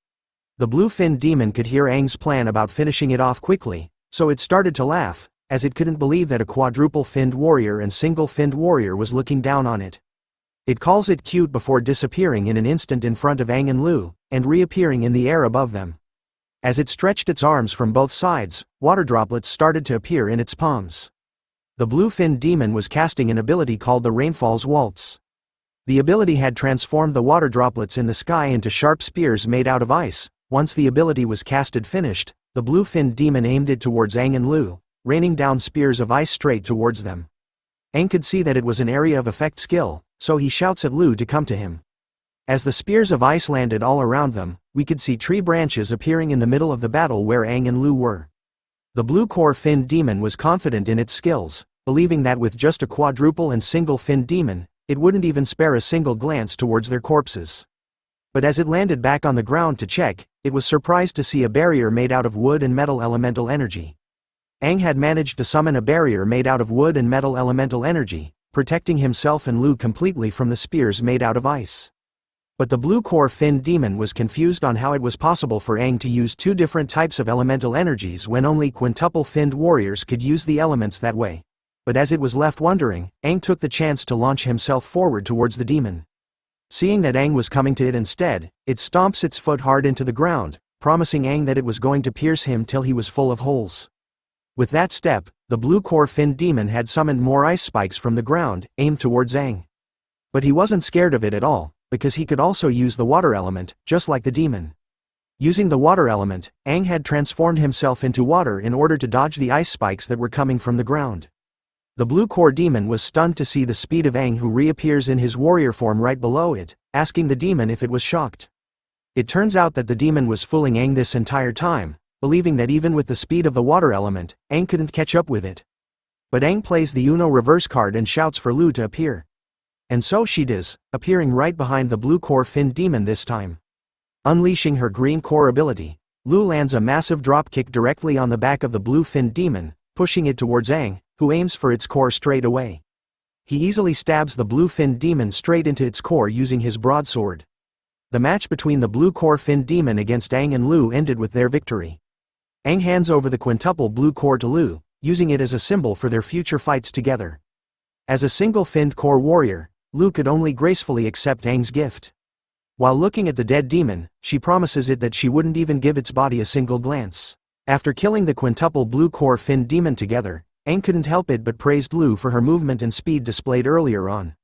The blue finned demon could hear Aang's plan about finishing it off quickly, so it started to laugh, as it couldn't believe that a quadruple finned warrior and single finned warrior was looking down on it. It calls it cute before disappearing in an instant in front of Aang and Lu, and reappearing in the air above them. As it stretched its arms from both sides, water droplets started to appear in its palms. The blue finned demon was casting an ability called the Rainfall's Waltz. The ability had transformed the water droplets in the sky into sharp spears made out of ice. Once the ability was casted finished, the blue finned demon aimed it towards Aang and Lu, raining down spears of ice straight towards them. Aang could see that it was an area of effect skill, so he shouts at Lu to come to him. As the spears of ice landed all around them, we could see tree branches appearing in the middle of the battle where Aang and Lu were. The blue core finned demon was confident in its skills, believing that with just a quadruple and single finned demon, it wouldn't even spare a single glance towards their corpses. But as it landed back on the ground to check, it was surprised to see a barrier made out of wood and metal elemental energy. Aang had managed to summon a barrier made out of wood and metal elemental energy, protecting himself and Lu completely from the spears made out of ice. But the blue core finned demon was confused on how it was possible for Aang to use two different types of elemental energies when only quintuple finned warriors could use the elements that way. But as it was left wondering, Aang took the chance to launch himself forward towards the demon. Seeing that Aang was coming to it instead, it stomps its foot hard into the ground, promising Aang that it was going to pierce him till he was full of holes. With that step, the blue core finned demon had summoned more ice spikes from the ground, aimed towards Aang. But he wasn't scared of it at all, because he could also use the water element, just like the demon. Using the water element, Aang had transformed himself into water in order to dodge the ice spikes that were coming from the ground. The blue core demon was stunned to see the speed of Aang, who reappears in his warrior form right below it, asking the demon if it was shocked. It turns out that the demon was fooling Aang this entire time, believing that even with the speed of the water element, Aang couldn't catch up with it. But Aang plays the Uno reverse card and shouts for Lu to appear. And so she does, appearing right behind the blue core finned demon this time. Unleashing her green core ability, Lu lands a massive drop kick directly on the back of the blue finned demon, pushing it towards Aang, who aims for its core straight away. He easily stabs the blue finned demon straight into its core using his broadsword. The match between the blue core finned demon against Aang and Lu ended with their victory. Aang hands over the quintuple blue core to Lu, using it as a symbol for their future fights together. As a single finned core warrior, Lu could only gracefully accept Aang's gift. While looking at the dead demon, she promises it that she wouldn't even give its body a single glance. After killing the quintuple blue core finned demon together, Aang couldn't help it but praised Lu for her movement and speed displayed earlier on.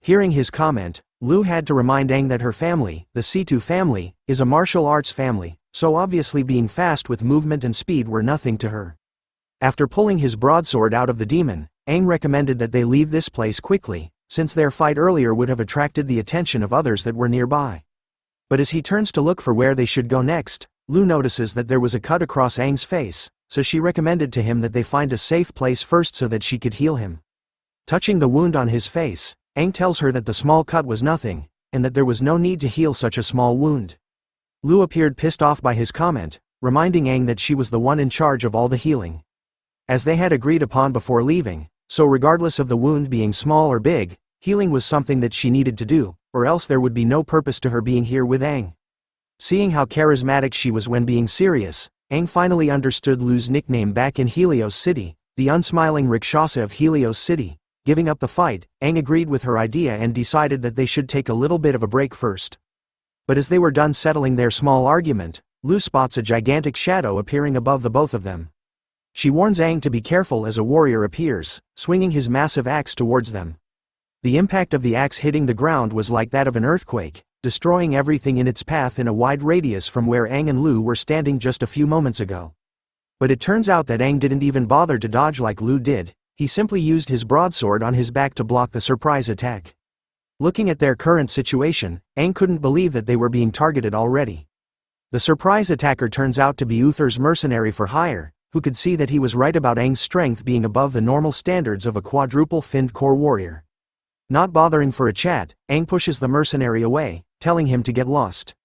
Hearing his comment, Lu had to remind Aang that her family, the Situ family, is a martial arts family, so obviously being fast with movement and speed were nothing to her. After pulling his broadsword out of the demon, Aang recommended that they leave this place quickly, since their fight earlier would have attracted the attention of others that were nearby. But as he turns to look for where they should go next, Lu notices that there was a cut across Aang's face, so she recommended to him that they find a safe place first so that she could heal him. Touching the wound on his face, Aang tells her that the small cut was nothing, and that there was no need to heal such a small wound. Lu appeared pissed off by his comment, reminding Aang that she was the one in charge of all the healing. As they had agreed upon before leaving, so regardless of the wound being small or big, healing was something that she needed to do, or else there would be no purpose to her being here with Aang. Seeing how charismatic she was when being serious, Aang finally understood Lu's nickname back in Helios City, the unsmiling Rakshasa of Helios City. Giving up the fight, Aang agreed with her idea and decided that they should take a little bit of a break first. But as they were done settling their small argument, Lu spots a gigantic shadow appearing above the both of them. She warns Aang to be careful as a warrior appears, swinging his massive axe towards them. The impact of the axe hitting the ground was like that of an earthquake, destroying everything in its path in a wide radius from where Aang and Lu were standing just a few moments ago. But it turns out that Aang didn't even bother to dodge like Lu did, he simply used his broadsword on his back to block the surprise attack. Looking at their current situation, Aang couldn't believe that they were being targeted already. The surprise attacker turns out to be Uther's mercenary for hire, who could see that he was right about Aang's strength being above the normal standards of a quadruple-finned core warrior. Not bothering for a chat, Aang pushes the mercenary away, telling him to get lost.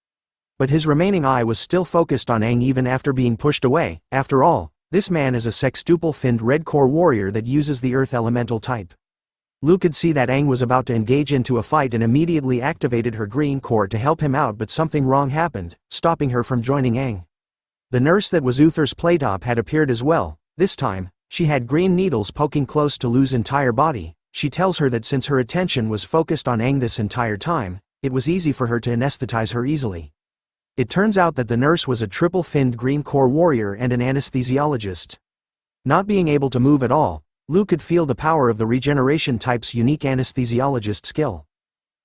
But his remaining eye was still focused on Aang even after being pushed away. After all, this man is a sextuple-finned red core warrior that uses the earth elemental type. Lu could see that Aang was about to engage into a fight and immediately activated her green core to help him out, but something wrong happened, stopping her from joining Aang. The nurse that was Uther's playtop had appeared as well. This time, she had green needles poking close to Lu's entire body. She tells her that since her attention was focused on Aang this entire time, it was easy for her to anesthetize her easily. It turns out that the nurse was a triple-finned green core warrior and an anesthesiologist. Not being able to move at all, Lu could feel the power of the regeneration type's unique anesthesiologist skill.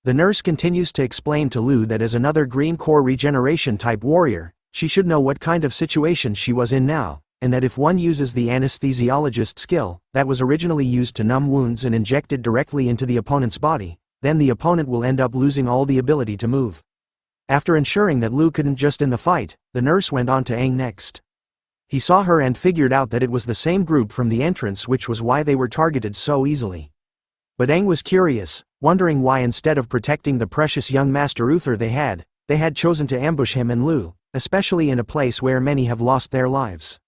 The nurse continues to explain to Lu that as another green core regeneration type warrior, she should know what kind of situation she was in now, and that if one uses the anesthesiologist skill, that was originally used to numb wounds and injected directly into the opponent's body, then the opponent will end up losing all the ability to move. After ensuring that Lu couldn't just in the fight, the nurse went on to Aang next. He saw her and figured out that it was the same group from the entrance, which was why they were targeted so easily. But Aang was curious, wondering why instead of protecting the precious young master Uther they had chosen to ambush him and Lu, especially in a place where many have lost their lives.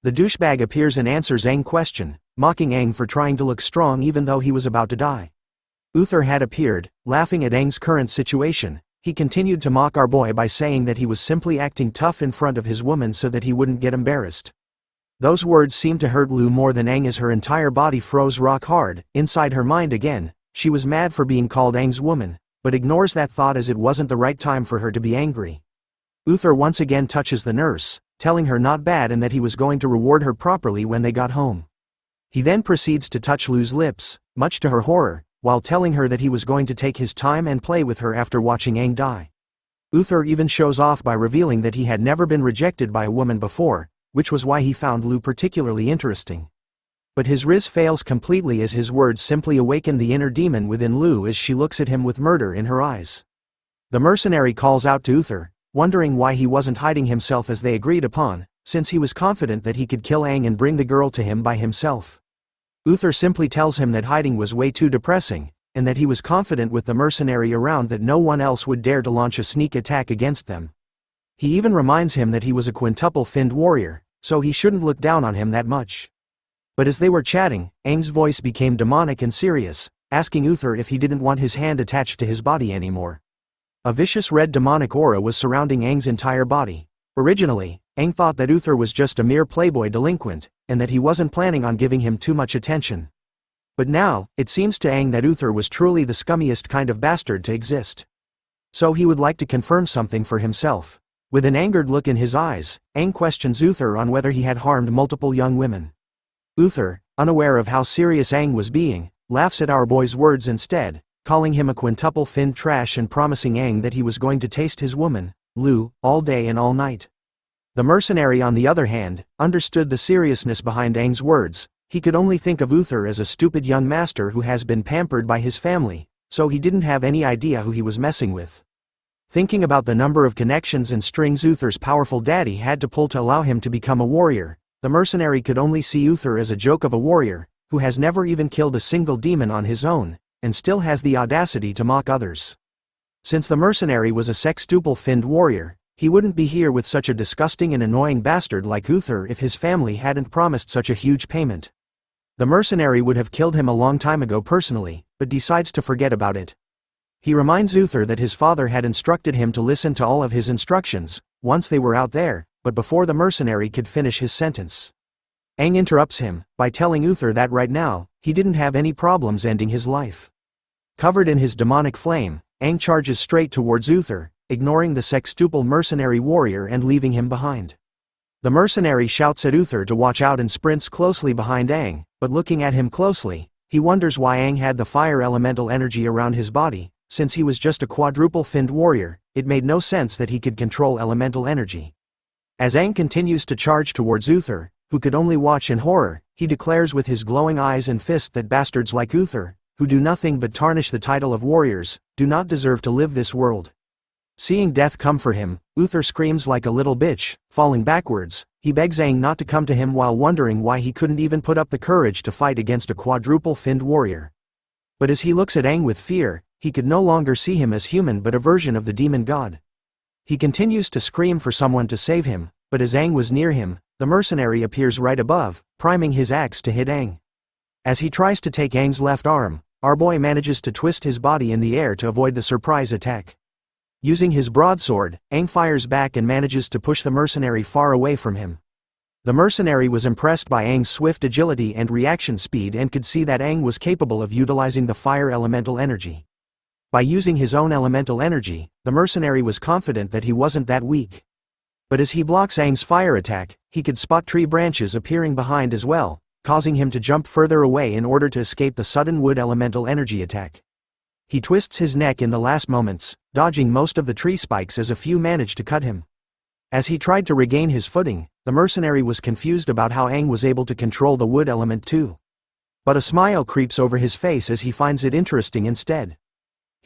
The douchebag appears and answers Aang's question, mocking Aang for trying to look strong even though he was about to die. Uther had appeared, laughing at Aang's current situation. He continued to mock our boy by saying that he was simply acting tough in front of his woman so that he wouldn't get embarrassed. Those words seemed to hurt Lu more than Aang as her entire body froze rock hard. Inside her mind again, she was mad for being called Aang's woman, but ignores that thought as it wasn't the right time for her to be angry. Uther once again touches the nurse, telling her not bad and that he was going to reward her properly when they got home. He then proceeds to touch Lu's lips, much to her horror, while telling her that he was going to take his time and play with her after watching Aang die. Uther even shows off by revealing that he had never been rejected by a woman before, which was why he found Lu particularly interesting. But his riz fails completely as his words simply awaken the inner demon within Lu as she looks at him with murder in her eyes. The mercenary calls out to Uther, wondering why he wasn't hiding himself as they agreed upon, since he was confident that he could kill Aang and bring the girl to him by himself. Uther simply tells him that hiding was way too depressing, and that he was confident with the mercenary around that no one else would dare to launch a sneak attack against them. He even reminds him that he was a quintuple-finned warrior, so he shouldn't look down on him that much. But as they were chatting, Aang's voice became demonic and serious, asking Uther if he didn't want his hand attached to his body anymore. A vicious red demonic aura was surrounding Aang's entire body. Originally, Aang thought that Uther was just a mere playboy delinquent, and that he wasn't planning on giving him too much attention. But now, it seems to Aang that Uther was truly the scummiest kind of bastard to exist. So he would like to confirm something for himself. With an angered look in his eyes, Aang questions Uther on whether he had harmed multiple young women. Uther, unaware of how serious Aang was being, laughs at our boy's words instead, calling him a quintuple-finned trash and promising Aang that he was going to taste his woman, Lu, all day and all night. The mercenary on the other hand, understood the seriousness behind Aang's words. He could only think of Uther as a stupid young master who has been pampered by his family, so he didn't have any idea who he was messing with. Thinking about the number of connections and strings Uther's powerful daddy had to pull to allow him to become a warrior, the mercenary could only see Uther as a joke of a warrior, who has never even killed a single demon on his own, and still has the audacity to mock others. Since the mercenary was a sextuple-finned warrior, he wouldn't be here with such a disgusting and annoying bastard like Uther if his family hadn't promised such a huge payment. The mercenary would have killed him a long time ago personally, but decides to forget about it. He reminds Uther that his father had instructed him to listen to all of his instructions, once they were out there, but before the mercenary could finish his sentence. Aang interrupts him, by telling Uther that right now, he didn't have any problems ending his life. Covered in his demonic flame, Aang charges straight towards Uther, ignoring the sextuple mercenary warrior and leaving him behind. The mercenary shouts at Uther to watch out and sprints closely behind Aang, but looking at him closely, he wonders why Aang had the fire elemental energy around his body. Since he was just a quadruple-finned warrior, it made no sense that he could control elemental energy. As Aang continues to charge towards Uther, who could only watch in horror, he declares with his glowing eyes and fist that bastards like Uther, who do nothing but tarnish the title of warriors, do not deserve to live this world. Seeing death come for him, Uther screams like a little bitch, falling backwards. He begs Aang not to come to him while wondering why he couldn't even put up the courage to fight against a quadruple-finned warrior. But as he looks at Aang with fear, he could no longer see him as human but a version of the demon god. He continues to scream for someone to save him, but as Aang was near him, the mercenary appears right above, priming his axe to hit Aang. As he tries to take Aang's left arm, our boy manages to twist his body in the air to avoid the surprise attack. Using his broadsword, Aang fires back and manages to push the mercenary far away from him. The mercenary was impressed by Aang's swift agility and reaction speed and could see that Aang was capable of utilizing the fire elemental energy. By using his own elemental energy, the mercenary was confident that he wasn't that weak. But as he blocks Aang's fire attack, he could spot tree branches appearing behind as well, causing him to jump further away in order to escape the sudden wood elemental energy attack. He twists his neck in the last moments, dodging most of the tree spikes as a few managed to cut him. As he tried to regain his footing, the mercenary was confused about how Aang was able to control the wood element too. But a smile creeps over his face as he finds it interesting instead.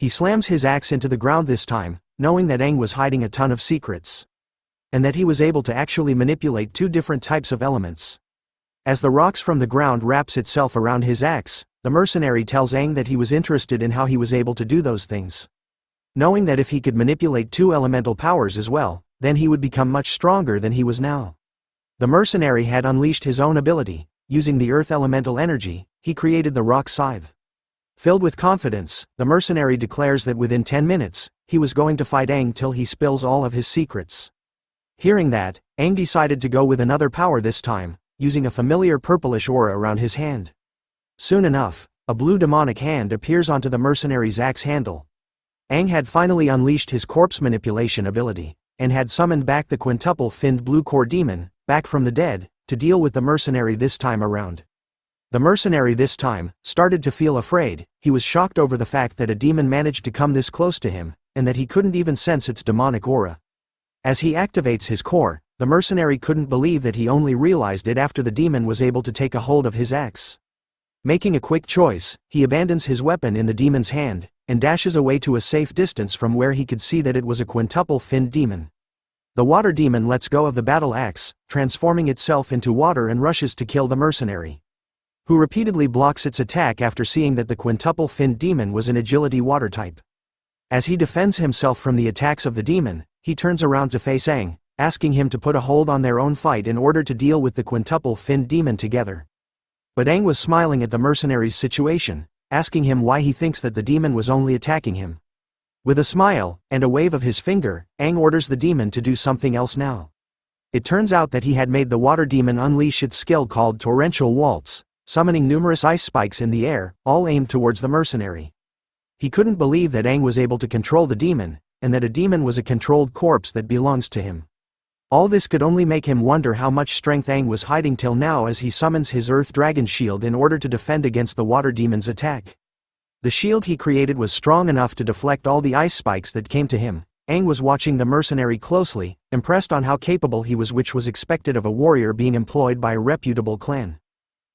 He slams his axe into the ground this time, knowing that Aang was hiding a ton of secrets. And that he was able to actually manipulate two different types of elements. As the rocks from the ground wraps itself around his axe, the mercenary tells Aang that he was interested in how he was able to do those things. Knowing that if he could manipulate two elemental powers as well, then he would become much stronger than he was now. The mercenary had unleashed his own ability. Using the earth elemental energy, he created the rock scythe. Filled with confidence, the mercenary declares that within 10 minutes, he was going to fight Aang till he spills all of his secrets. Hearing that, Aang decided to go with another power this time, using a familiar purplish aura around his hand. Soon enough, a blue demonic hand appears onto the mercenary's axe handle. Aang had finally unleashed his corpse manipulation ability, and had summoned back the quintuple-finned blue core demon, back from the dead, to deal with the mercenary this time around. The mercenary this time started to feel afraid. He was shocked over the fact that a demon managed to come this close to him, and that he couldn't even sense its demonic aura. As he activates his core, the mercenary couldn't believe that he only realized it after the demon was able to take a hold of his axe. Making a quick choice, he abandons his weapon in the demon's hand, and dashes away to a safe distance from where he could see that it was a quintuple-finned demon. The water demon lets go of the battle axe, transforming itself into water and rushes to kill the mercenary, who repeatedly blocks its attack after seeing that the quintuple-finned demon was an agility water type. As he defends himself from the attacks of the demon, he turns around to face Aang, asking him to put a hold on their own fight in order to deal with the quintuple-finned demon together. But Aang was smiling at the mercenary's situation, asking him why he thinks that the demon was only attacking him. With a smile, and a wave of his finger, Aang orders the demon to do something else now. It turns out that he had made the water demon unleash its skill called Torrential Waltz, summoning numerous ice spikes in the air, all aimed towards the mercenary. He couldn't believe that Aang was able to control the demon, and that a demon was a controlled corpse that belongs to him. All this could only make him wonder how much strength Aang was hiding till now as he summons his Earth Dragon shield in order to defend against the water demon's attack. The shield he created was strong enough to deflect all the ice spikes that came to him. Aang was watching the mercenary closely, impressed on how capable he was, which was expected of a warrior being employed by a reputable clan.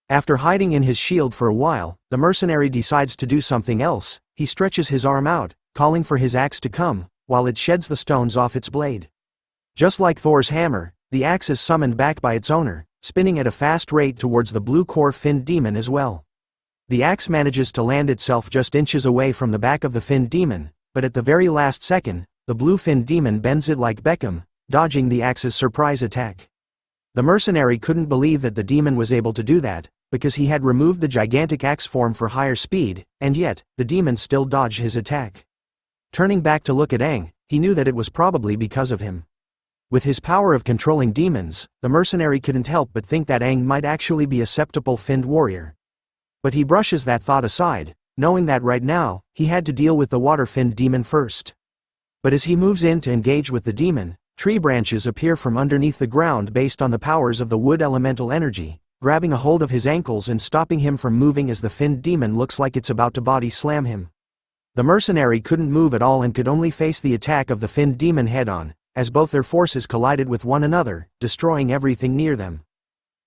After hiding in his shield for a while, the mercenary decides to do something else. He stretches his arm out, calling for his axe to come, while it sheds the stones off its blade. Just like Thor's hammer, the axe is summoned back by its owner, spinning at a fast rate towards the blue core-finned demon as well. The axe manages to land itself just inches away from the back of the finned demon, but at the very last second, the blue-finned demon bends it like Beckham, dodging the axe's surprise attack. The mercenary couldn't believe that the demon was able to do that, because he had removed the gigantic axe form for higher speed, and yet, the demon still dodged his attack. Turning back to look at Aang, he knew that it was probably because of him. With his power of controlling demons, the mercenary couldn't help but think that Aang might actually be a septuple finned warrior. But he brushes that thought aside, knowing that right now, he had to deal with the water-finned demon first. But as he moves in to engage with the demon, tree branches appear from underneath the ground based on the powers of the wood elemental energy, grabbing a hold of his ankles and stopping him from moving as the finned demon looks like it's about to body slam him. The mercenary couldn't move at all and could only face the attack of the finned demon head-on, as both their forces collided with one another, destroying everything near them.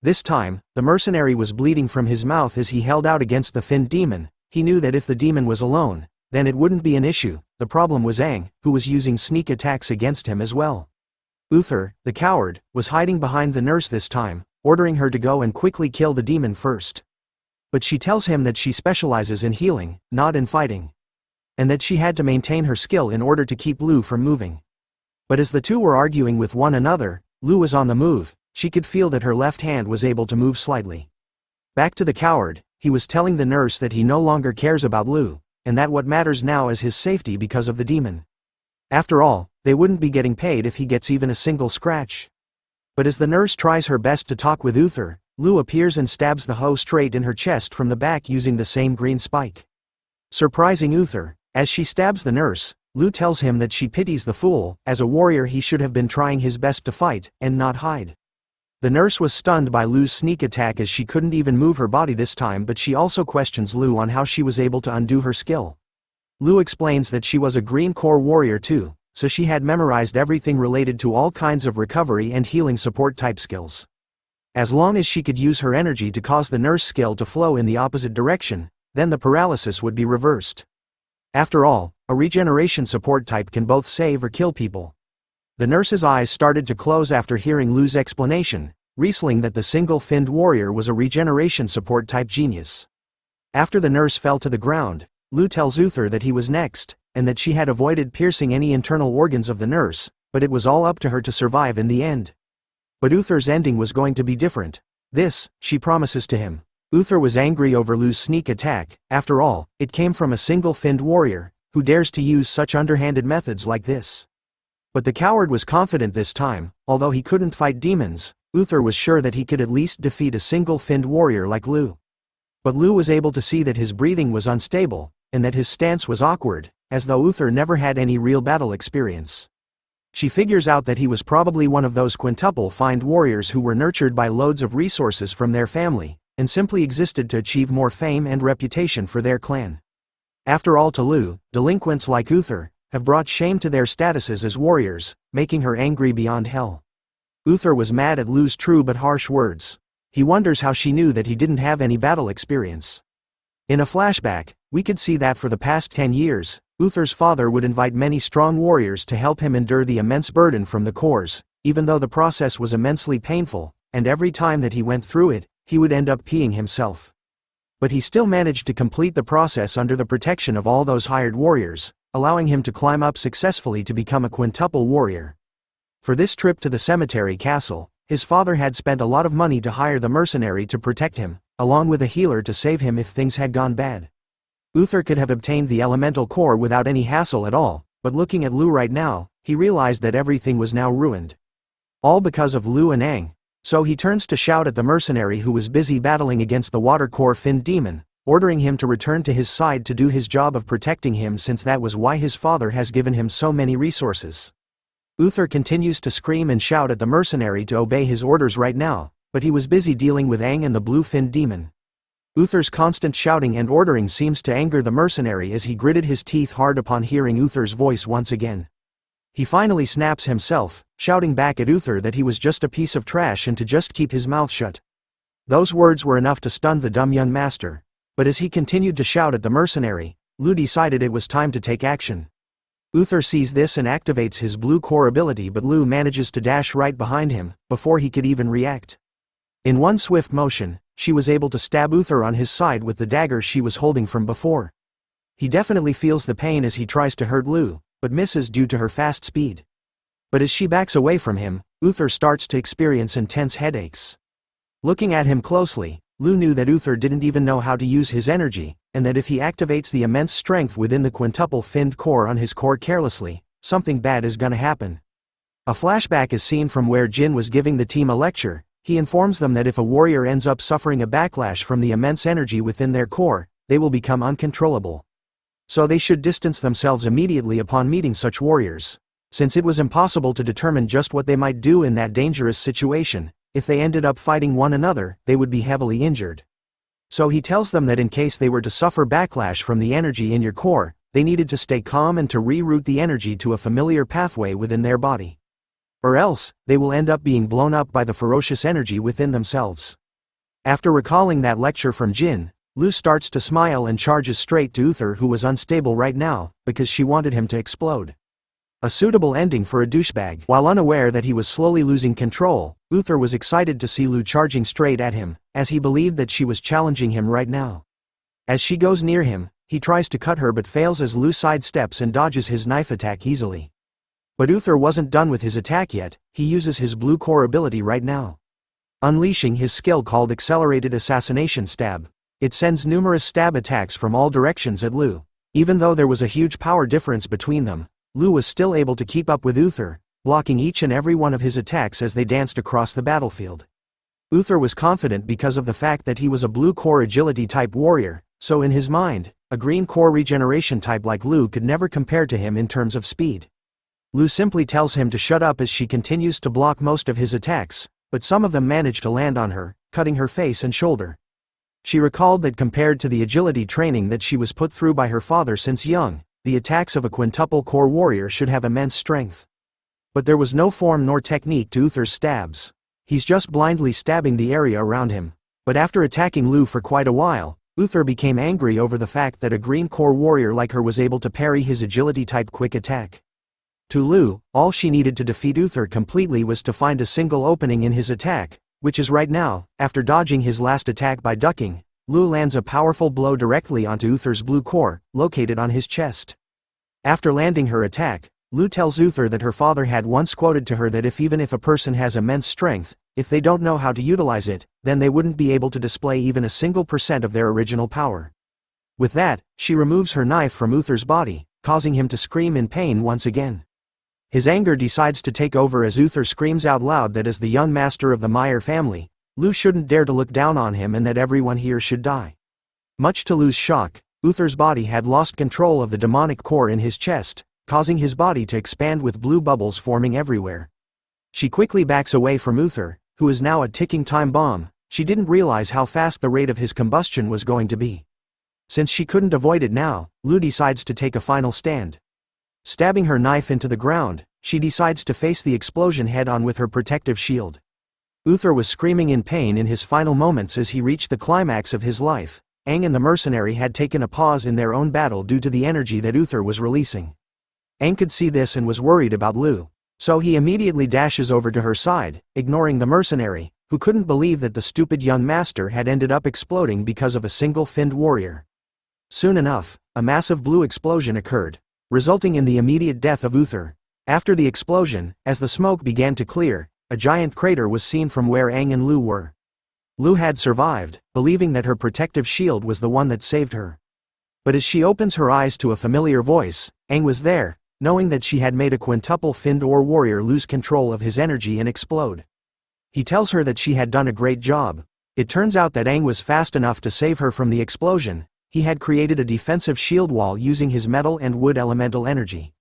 This time, the mercenary was bleeding from his mouth as he held out against the finned demon. He knew that if the demon was alone, then it wouldn't be an issue. The problem was Aang, who was using sneak attacks against him as well. Uther, the coward, was hiding behind the nurse this time, ordering her to go and quickly kill the demon first. But she tells him that she specializes in healing, not in fighting. And that she had to maintain her skill in order to keep Lu from moving. But as the two were arguing with one another, Lu was on the move. She could feel that her left hand was able to move slightly. Back to the coward, he was telling the nurse that he no longer cares about Lu, and that what matters now is his safety because of the demon. After all, they wouldn't be getting paid if he gets even a single scratch. But as the nurse tries her best to talk with Uther, Lu appears and stabs the hoe straight in her chest from the back using the same green spike. Surprising Uther, as she stabs the nurse, Lu tells him that she pities the fool. As a warrior he should have been trying his best to fight, and not hide. The nurse was stunned by Lu's sneak attack as she couldn't even move her body this time, but she also questions Lu on how she was able to undo her skill. Lu explains that she was a green core warrior too, so she had memorized everything related to all kinds of recovery and healing support type skills. As long as she could use her energy to cause the nurse skill to flow in the opposite direction, then the paralysis would be reversed. After all, a regeneration support type can both save or kill people. The nurse's eyes started to close after hearing Lu's explanation, revealing that the single-finned warrior was a regeneration support type genius. After the nurse fell to the ground, Lu tells Uther that he was next, and that she had avoided piercing any internal organs of the nurse, but it was all up to her to survive in the end. But Uther's ending was going to be different. This, she promises to him. Uther was angry over Lu's sneak attack. After all, it came from a single-finned warrior, who dares to use such underhanded methods like this. But the coward was confident this time. Although he couldn't fight demons, Uther was sure that he could at least defeat a single-finned warrior like Lu. But Lu was able to see that his breathing was unstable, and that his stance was awkward, as though Uther never had any real battle experience. She figures out that he was probably one of those quintuple-finned warriors who were nurtured by loads of resources from their family, and simply existed to achieve more fame and reputation for their clan. After all, to Lu, delinquents like Uther have brought shame to their statuses as warriors, making her angry beyond hell. Uther was mad at Lu's true but harsh words. He wonders how she knew that he didn't have any battle experience. In a flashback, we could see that for the past 10 years, Uther's father would invite many strong warriors to help him endure the immense burden from the cores, even though the process was immensely painful, and every time that he went through it, he would end up peeing himself. But he still managed to complete the process under the protection of all those hired warriors, allowing him to climb up successfully to become a quintuple warrior. For this trip to the cemetery castle, his father had spent a lot of money to hire the mercenary to protect him, along with a healer to save him if things had gone bad. Uther could have obtained the elemental core without any hassle at all, but looking at Lu right now, he realized that everything was now ruined. All because of Lu and Aang. So he turns to shout at the mercenary who was busy battling against the water core finned demon, ordering him to return to his side to do his job of protecting him, since that was why his father has given him so many resources. Uther continues to scream and shout at the mercenary to obey his orders right now, but he was busy dealing with Aang and the blue-finned demon. Uther's constant shouting and ordering seems to anger the mercenary as he gritted his teeth hard upon hearing Uther's voice once again. He finally snaps himself, shouting back at Uther that he was just a piece of trash and to just keep his mouth shut. Those words were enough to stun the dumb young master. But as he continued to shout at the mercenary, Lu decided it was time to take action. Uther sees this and activates his blue core ability, but Lu manages to dash right behind him, before he could even react. In one swift motion, she was able to stab Uther on his side with the dagger she was holding from before. He definitely feels the pain as he tries to hurt Lu, but misses due to her fast speed. But as she backs away from him, Uther starts to experience intense headaches. Looking at him closely, Lu knew that Uther didn't even know how to use his energy, and that if he activates the immense strength within the quintuple finned core on his core carelessly, something bad is gonna happen. A flashback is seen from where Jin was giving the team a lecture. He informs them that if a warrior ends up suffering a backlash from the immense energy within their core, they will become uncontrollable. So they should distance themselves immediately upon meeting such warriors. Since it was impossible to determine just what they might do in that dangerous situation, if they ended up fighting one another, they would be heavily injured. So he tells them that in case they were to suffer backlash from the energy in your core, they needed to stay calm and to reroute the energy to a familiar pathway within their body. Or else, they will end up being blown up by the ferocious energy within themselves. After recalling that lecture from Jin, Lu starts to smile and charges straight to Uther, who was unstable right now, because she wanted him to explode. A suitable ending for a douchebag. While unaware that he was slowly losing control, Uther was excited to see Lu charging straight at him, as he believed that she was challenging him right now. As she goes near him, he tries to cut her but fails as Lu sidesteps and dodges his knife attack easily. But Uther wasn't done with his attack yet. He uses his blue core ability right now, unleashing his skill called Accelerated Assassination Stab. It sends numerous stab attacks from all directions at Lu. Even though there was a huge power difference between them, Lu was still able to keep up with Uther, blocking each and every one of his attacks as they danced across the battlefield. Uther was confident because of the fact that he was a blue core agility type warrior, so in his mind, a green core regeneration type like Lu could never compare to him in terms of speed. Lu simply tells him to shut up as she continues to block most of his attacks, but some of them manage to land on her, cutting her face and shoulder. She recalled that compared to the agility training that she was put through by her father since young, the attacks of a quintuple core warrior should have immense strength. But there was no form nor technique to Uther's stabs. He's just blindly stabbing the area around him. But after attacking Lu for quite a while, Uther became angry over the fact that a green core warrior like her was able to parry his agility type quick attack. To Lu, all she needed to defeat Uther completely was to find a single opening in his attack, which is right now. After dodging his last attack by ducking, Lu lands a powerful blow directly onto Uther's blue core, located on his chest. After landing her attack, Lu tells Uther that her father had once quoted to her that even if a person has immense strength, if they don't know how to utilize it, then they wouldn't be able to display even a single % of their original power. With that, she removes her knife from Uther's body, causing him to scream in pain once again. His anger decides to take over as Uther screams out loud that as the young master of the Meyer family, Lu shouldn't dare to look down on him and that everyone here should die. Much to Lu's shock, Uther's body had lost control of the demonic core in his chest, causing his body to expand with blue bubbles forming everywhere. She quickly backs away from Uther, who is now a ticking time bomb. She didn't realize how fast the rate of his combustion was going to be. Since she couldn't avoid it now, Lu decides to take a final stand. Stabbing her knife into the ground, she decides to face the explosion head-on with her protective shield. Uther was screaming in pain in his final moments as he reached the climax of his life. Aang and the mercenary had taken a pause in their own battle due to the energy that Uther was releasing. Aang could see this and was worried about Lu, so he immediately dashes over to her side, ignoring the mercenary, who couldn't believe that the stupid young master had ended up exploding because of a single finned warrior. Soon enough, a massive blue explosion occurred, resulting in the immediate death of Uther. After the explosion, as the smoke began to clear, a giant crater was seen from where Aang and Lu were. Lu had survived, believing that her protective shield was the one that saved her. But as she opens her eyes to a familiar voice, Aang was there, knowing that she had made a quintuple finned ore warrior lose control of his energy and explode. He tells her that she had done a great job. It turns out that Aang was fast enough to save her from the explosion. He had created a defensive shield wall using his metal and wood elemental energy.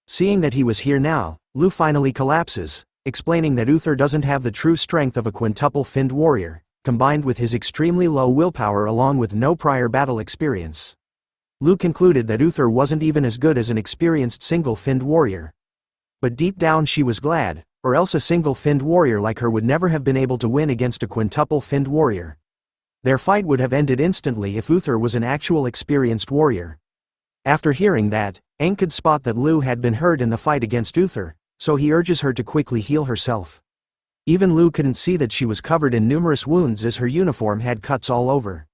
Seeing that he was here now, Lu finally collapses, explaining that Uther doesn't have the true strength of a quintuple finned warrior, combined with his extremely low willpower along with no prior battle experience. Lu concluded that Uther wasn't even as good as an experienced single-finned warrior. But deep down she was glad, or else a single-finned warrior like her would never have been able to win against a quintuple-finned warrior. Their fight would have ended instantly if Uther was an actual experienced warrior. After hearing that, Aang could spot that Lu had been hurt in the fight against Uther, so he urges her to quickly heal herself. Even Lu couldn't see that she was covered in numerous wounds as her uniform had cuts all over.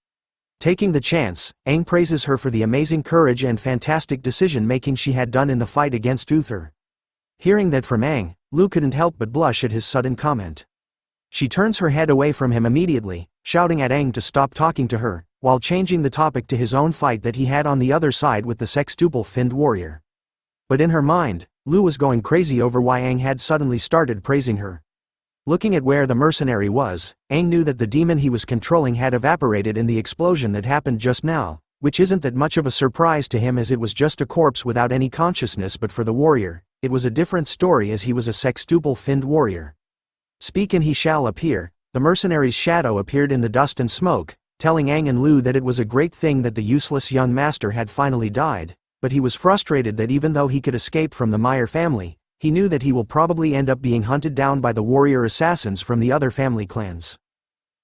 Taking the chance, Aang praises her for the amazing courage and fantastic decision-making she had done in the fight against Uther. Hearing that from Aang, Lu couldn't help but blush at his sudden comment. She turns her head away from him immediately, shouting at Aang to stop talking to her, while changing the topic to his own fight that he had on the other side with the sextuple-finned warrior. But in her mind, Lu was going crazy over why Aang had suddenly started praising her. Looking at where the mercenary was, Aang knew that the demon he was controlling had evaporated in the explosion that happened just now, which isn't that much of a surprise to him as it was just a corpse without any consciousness, but for the warrior, it was a different story as he was a sextuple-finned warrior. Speak and he shall appear. The mercenary's shadow appeared in the dust and smoke, telling Aang and Lu that it was a great thing that the useless young master had finally died, but he was frustrated that even though he could escape from the Meyer family, he knew that he will probably end up being hunted down by the warrior assassins from the other family clans.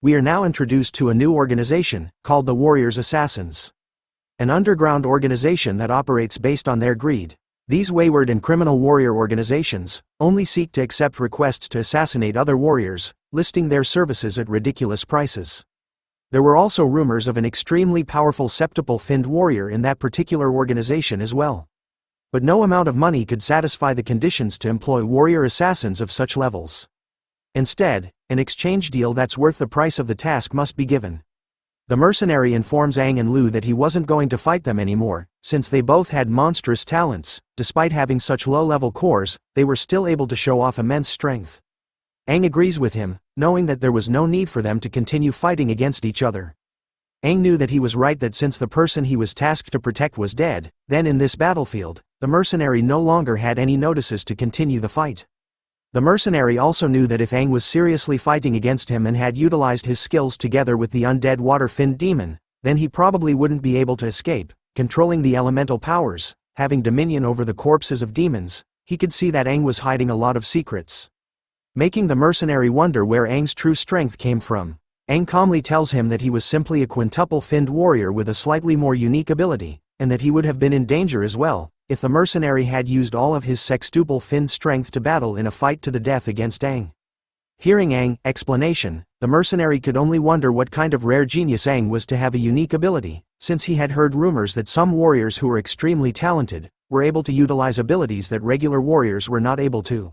We are now introduced to a new organization, called the Warriors Assassins. An underground organization that operates based on their greed. These wayward and criminal warrior organizations only seek to accept requests to assassinate other warriors, listing their services at ridiculous prices. There were also rumors of an extremely powerful septuple-finned warrior in that particular organization as well. But no amount of money could satisfy the conditions to employ warrior assassins of such levels. Instead, an exchange deal that's worth the price of the task must be given. The mercenary informs Aang and Lu that he wasn't going to fight them anymore, since they both had monstrous talents. Despite having such low-level cores, they were still able to show off immense strength. Aang agrees with him, knowing that there was no need for them to continue fighting against each other. Aang knew that he was right, that since the person he was tasked to protect was dead, then in this battlefield, the mercenary no longer had any notices to continue the fight. The mercenary also knew that if Aang was seriously fighting against him and had utilized his skills together with the undead water-finned demon, then he probably wouldn't be able to escape. Controlling the elemental powers, having dominion over the corpses of demons, he could see that Aang was hiding a lot of secrets. Making the mercenary wonder where Aang's true strength came from, Aang calmly tells him that he was simply a quintuple-finned warrior with a slightly more unique ability, and that he would have been in danger as well, if the mercenary had used all of his sextuple-finned strength to battle in a fight to the death against Aang. Hearing Aang's explanation, the mercenary could only wonder what kind of rare genius Aang was to have a unique ability, since he had heard rumors that some warriors who were extremely talented were able to utilize abilities that regular warriors were not able to.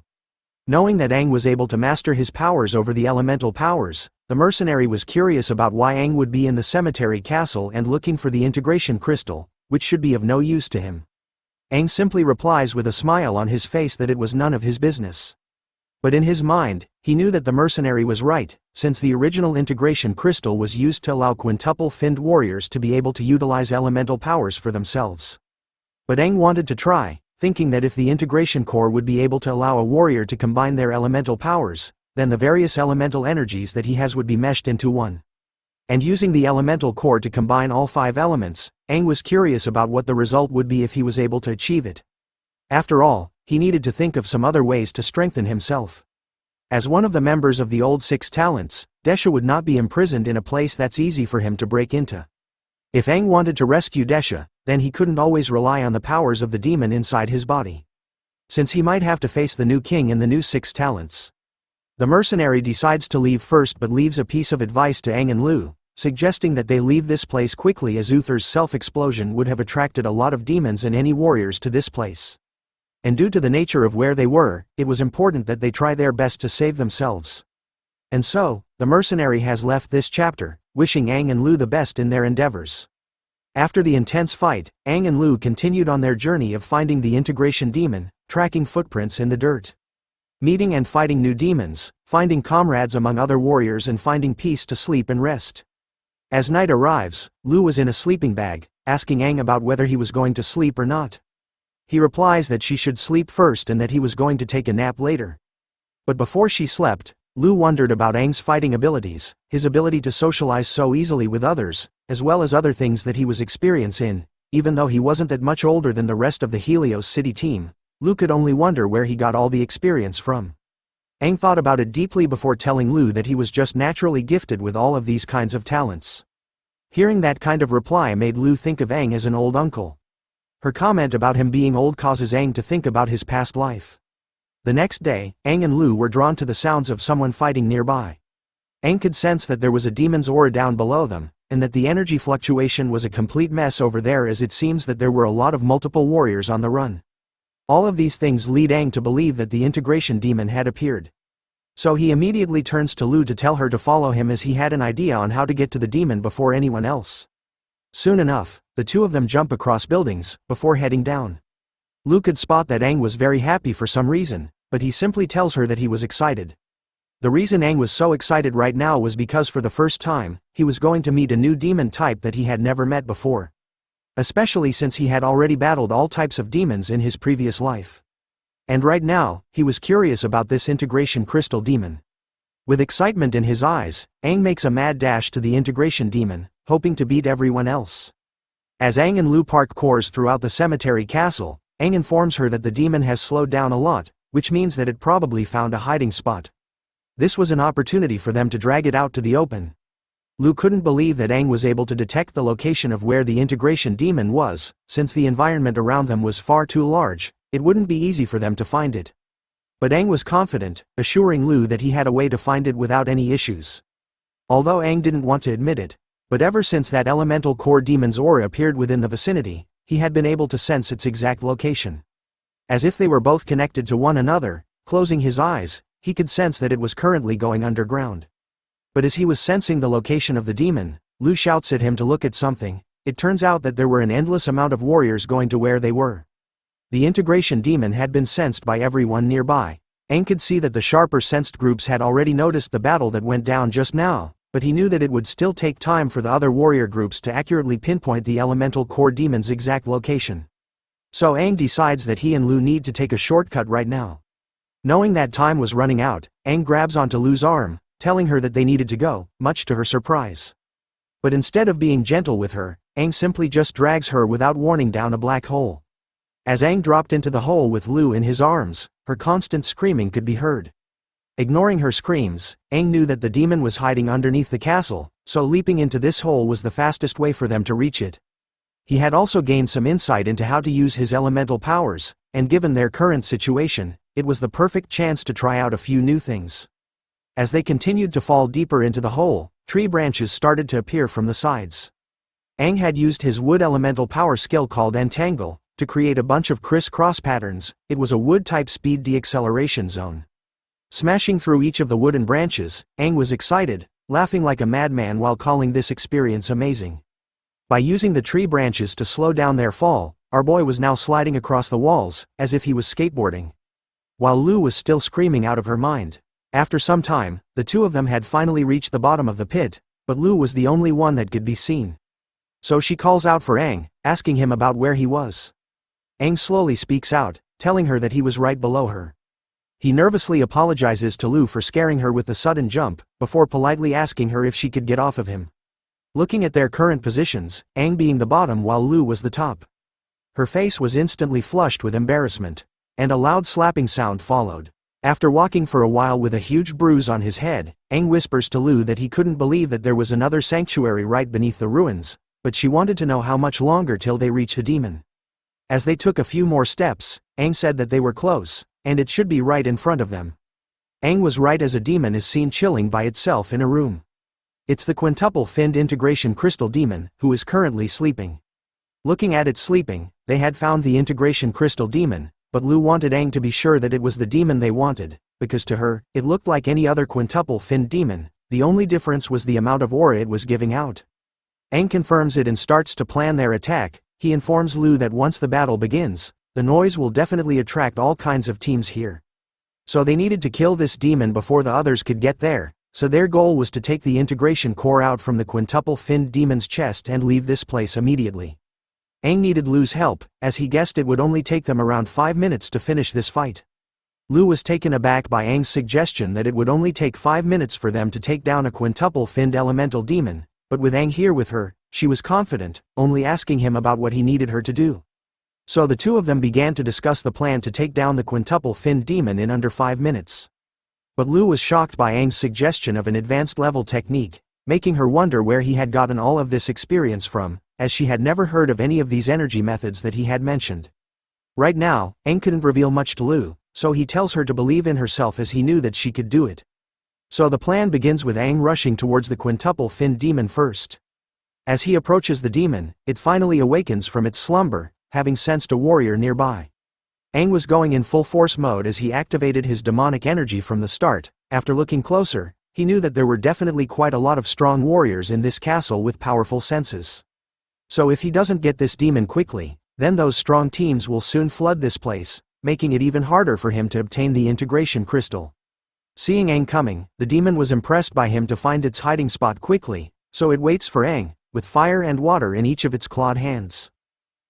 Knowing that Aang was able to master his powers over the elemental powers, the mercenary was curious about why Aang would be in the cemetery castle and looking for the integration crystal, which should be of no use to him. Aang simply replies with a smile on his face that it was none of his business. But in his mind, he knew that the mercenary was right, since the original integration crystal was used to allow quintuple-finned warriors to be able to utilize elemental powers for themselves. But Aang wanted to try, thinking that if the integration core would be able to allow a warrior to combine their elemental powers, then the various elemental energies that he has would be meshed into one. And using the elemental core to combine all 5 elements, Aang was curious about what the result would be if he was able to achieve it. After all, he needed to think of some other ways to strengthen himself. As one of the members of the old 6 talents, Desha would not be imprisoned in a place that's easy for him to break into. If Aang wanted to rescue Desha, then he couldn't always rely on the powers of the demon inside his body, since he might have to face the new king and the new 6 talents. The mercenary decides to leave first, but leaves a piece of advice to Aang and Lu, suggesting that they leave this place quickly as Uther's self-explosion would have attracted a lot of demons and any warriors to this place. And due to the nature of where they were, it was important that they try their best to save themselves. And so, the mercenary has left this chapter, wishing Aang and Lu the best in their endeavors. After the intense fight, Aang and Lu continued on their journey of finding the integration demon, tracking footprints in the dirt, meeting and fighting new demons, finding comrades among other warriors, and finding peace to sleep and rest. As night arrives, Lu was in a sleeping bag, asking Aang about whether he was going to sleep or not. He replies that she should sleep first and that he was going to take a nap later. But before she slept, Lu wondered about Aang's fighting abilities, his ability to socialize so easily with others, as well as other things that he was experienced in. Even though he wasn't that much older than the rest of the Helios City team, Lu could only wonder where he got all the experience from. Aang thought about it deeply before telling Lu that he was just naturally gifted with all of these kinds of talents. Hearing that kind of reply made Lu think of Aang as an old uncle. Her comment about him being old causes Aang to think about his past life. The next day, Aang and Lu were drawn to the sounds of someone fighting nearby. Aang could sense that there was a demon's aura down below them, and that the energy fluctuation was a complete mess over there, as it seems that there were a lot of multiple warriors on the run. All of these things lead Aang to believe that the integration demon had appeared. So he immediately turns to Lu to tell her to follow him, as he had an idea on how to get to the demon before anyone else. Soon enough, the two of them jump across buildings, before heading down. Lu could spot that Aang was very happy for some reason, but he simply tells her that he was excited. The reason Aang was so excited right now was because for the first time, he was going to meet a new demon type that he had never met before. Especially since he had already battled all types of demons in his previous life. And right now, he was curious about this integration crystal demon. With excitement in his eyes, Aang makes a mad dash to the integration demon, hoping to beat everyone else. As Aang and Lu park cars throughout the cemetery castle, Aang informs her that the demon has slowed down a lot, which means that it probably found a hiding spot. This was an opportunity for them to drag it out to the open. Lu couldn't believe that Aang was able to detect the location of where the integration demon was, since the environment around them was far too large, it wouldn't be easy for them to find it. But Aang was confident, assuring Lu that he had a way to find it without any issues. Although Aang didn't want to admit it, but ever since that elemental core demon's aura appeared within the vicinity, he had been able to sense its exact location. As if they were both connected to one another, closing his eyes, he could sense that it was currently going underground. But as he was sensing the location of the demon, Lu shouts at him to look at something. It turns out that there were an endless amount of warriors going to where they were. The integration demon had been sensed by everyone nearby. Aang could see that the sharper sensed groups had already noticed the battle that went down just now, but he knew that it would still take time for the other warrior groups to accurately pinpoint the elemental core demon's exact location. So Aang decides that he and Lu need to take a shortcut right now. Knowing that time was running out, Aang grabs onto Lu's arm, telling her that they needed to go, much to her surprise. But instead of being gentle with her, Aang simply just drags her without warning down a black hole. As Aang dropped into the hole with Lu in his arms, her constant screaming could be heard. Ignoring her screams, Aang knew that the demon was hiding underneath the castle, so leaping into this hole was the fastest way for them to reach it. He had also gained some insight into how to use his elemental powers, and given their current situation, it was the perfect chance to try out a few new things. As they continued to fall deeper into the hole, tree branches started to appear from the sides. Aang had used his wood elemental power skill called Entangle, to create a bunch of criss-cross patterns. It was a wood-type speed deceleration zone. Smashing through each of the wooden branches, Aang was excited, laughing like a madman while calling this experience amazing. By using the tree branches to slow down their fall, our boy was now sliding across the walls, as if he was skateboarding. While Lu was still screaming out of her mind. After some time, the two of them had finally reached the bottom of the pit, but Lu was the only one that could be seen. So she calls out for Aang, asking him about where he was. Aang slowly speaks out, telling her that he was right below her. He nervously apologizes to Lu for scaring her with the sudden jump, before politely asking her if she could get off of him. Looking at their current positions, Aang being the bottom while Lu was the top. Her face was instantly flushed with embarrassment, and a loud slapping sound followed. After walking for a while with a huge bruise on his head, Aang whispers to Lu that he couldn't believe that there was another sanctuary right beneath the ruins, but she wanted to know how much longer till they reach the demon. As they took a few more steps, Aang said that they were close, and it should be right in front of them. Aang was right as a demon is seen chilling by itself in a room. It's the quintuple-finned integration crystal demon, who is currently sleeping. Looking at it sleeping, they had found the integration crystal demon, but Lu wanted Aang to be sure that it was the demon they wanted, because to her, it looked like any other quintuple-finned demon, the only difference was the amount of aura it was giving out. Aang confirms it and starts to plan their attack. He informs Lu that once the battle begins, the noise will definitely attract all kinds of teams here. So they needed to kill this demon before the others could get there, so their goal was to take the integration core out from the quintuple-finned demon's chest and leave this place immediately. Aang needed Lu's help, as he guessed it would only take them around 5 minutes to finish this fight. Lu was taken aback by Aang's suggestion that it would only take 5 minutes for them to take down a quintuple-finned elemental demon, but with Aang here with her, she was confident, only asking him about what he needed her to do. So the two of them began to discuss the plan to take down the quintuple-finned demon in under 5 minutes. But Lu was shocked by Aang's suggestion of an advanced level technique, making her wonder where he had gotten all of this experience from, as she had never heard of any of these energy methods that he had mentioned. Right now, Aang couldn't reveal much to Lu, so he tells her to believe in herself as he knew that she could do it. So the plan begins with Aang rushing towards the quintuple-finned demon first. As he approaches the demon, it finally awakens from its slumber, having sensed a warrior nearby. Aang was going in full force mode as he activated his demonic energy from the start. After looking closer, he knew that there were definitely quite a lot of strong warriors in this castle with powerful senses. So if he doesn't get this demon quickly, then those strong teams will soon flood this place, making it even harder for him to obtain the integration crystal. Seeing Aang coming, the demon was impressed by him to find its hiding spot quickly, so it waits for Aang, with fire and water in each of its clawed hands.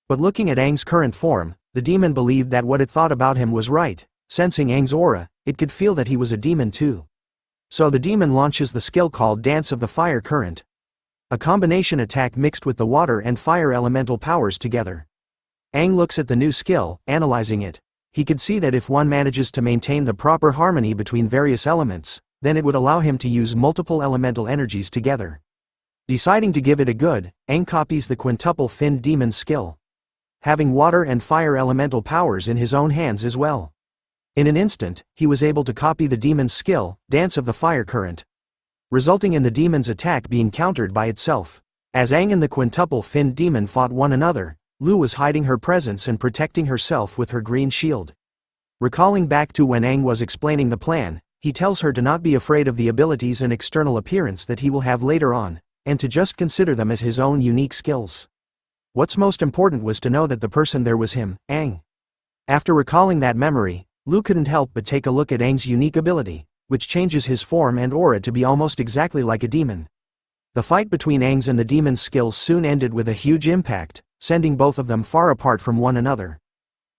But looking at Aang's current form, the demon believed that what it thought about him was right. Sensing Aang's aura, it could feel that he was a demon too. So the demon launches the skill called Dance of the Fire Current. A combination attack mixed with the water and fire elemental powers together. Aang looks at the new skill, analyzing it. He could see that if one manages to maintain the proper harmony between various elements, then it would allow him to use multiple elemental energies together. Deciding to give it a good, Aang copies the quintuple finned demon's skill, having water and fire elemental powers in his own hands as well. In an instant, he was able to copy the demon's skill, Dance of the Fire Current, resulting in the demon's attack being countered by itself. As Aang and the quintuple finned demon fought one another, Lu was hiding her presence and protecting herself with her green shield. Recalling back to when Aang was explaining the plan, he tells her to not be afraid of the abilities and external appearance that he will have later on, and to just consider them as his own unique skills. What's most important was to know that the person there was him, Aang. After recalling that memory, Lu couldn't help but take a look at Aang's unique ability, which changes his form and aura to be almost exactly like a demon. The fight between Aang's and the demon's skills soon ended with a huge impact, sending both of them far apart from one another.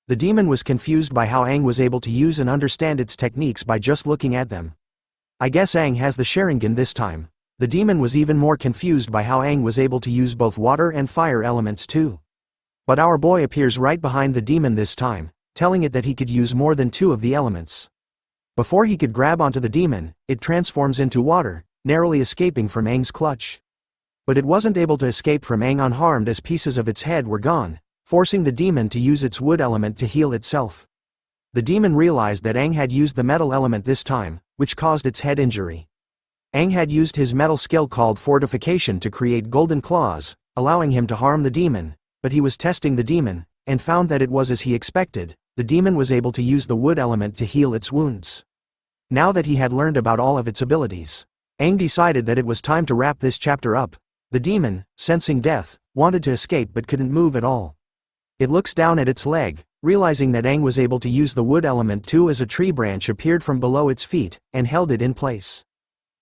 The demon was confused by how Aang was able to use and understand its techniques by just looking at them. I guess Aang has the Sharingan this time. The demon was even more confused by how Aang was able to use both water and fire elements too. But our boy appears right behind the demon this time, telling it that he could use more than two of the elements. Before he could grab onto the demon, it transforms into water, narrowly escaping from Aang's clutch. But it wasn't able to escape from Aang unharmed as pieces of its head were gone, forcing the demon to use its wood element to heal itself. The demon realized that Aang had used the metal element this time, which caused its head injury. Aang had used his metal skill called Fortification to create golden claws, allowing him to harm the demon, but he was testing the demon, and found that it was as he expected. The demon was able to use the wood element to heal its wounds. Now that he had learned about all of its abilities, Aang decided that it was time to wrap this chapter up. The demon, sensing death, wanted to escape but couldn't move at all. It looks down at its leg, realizing that Aang was able to use the wood element too as a tree branch appeared from below its feet, and held it in place.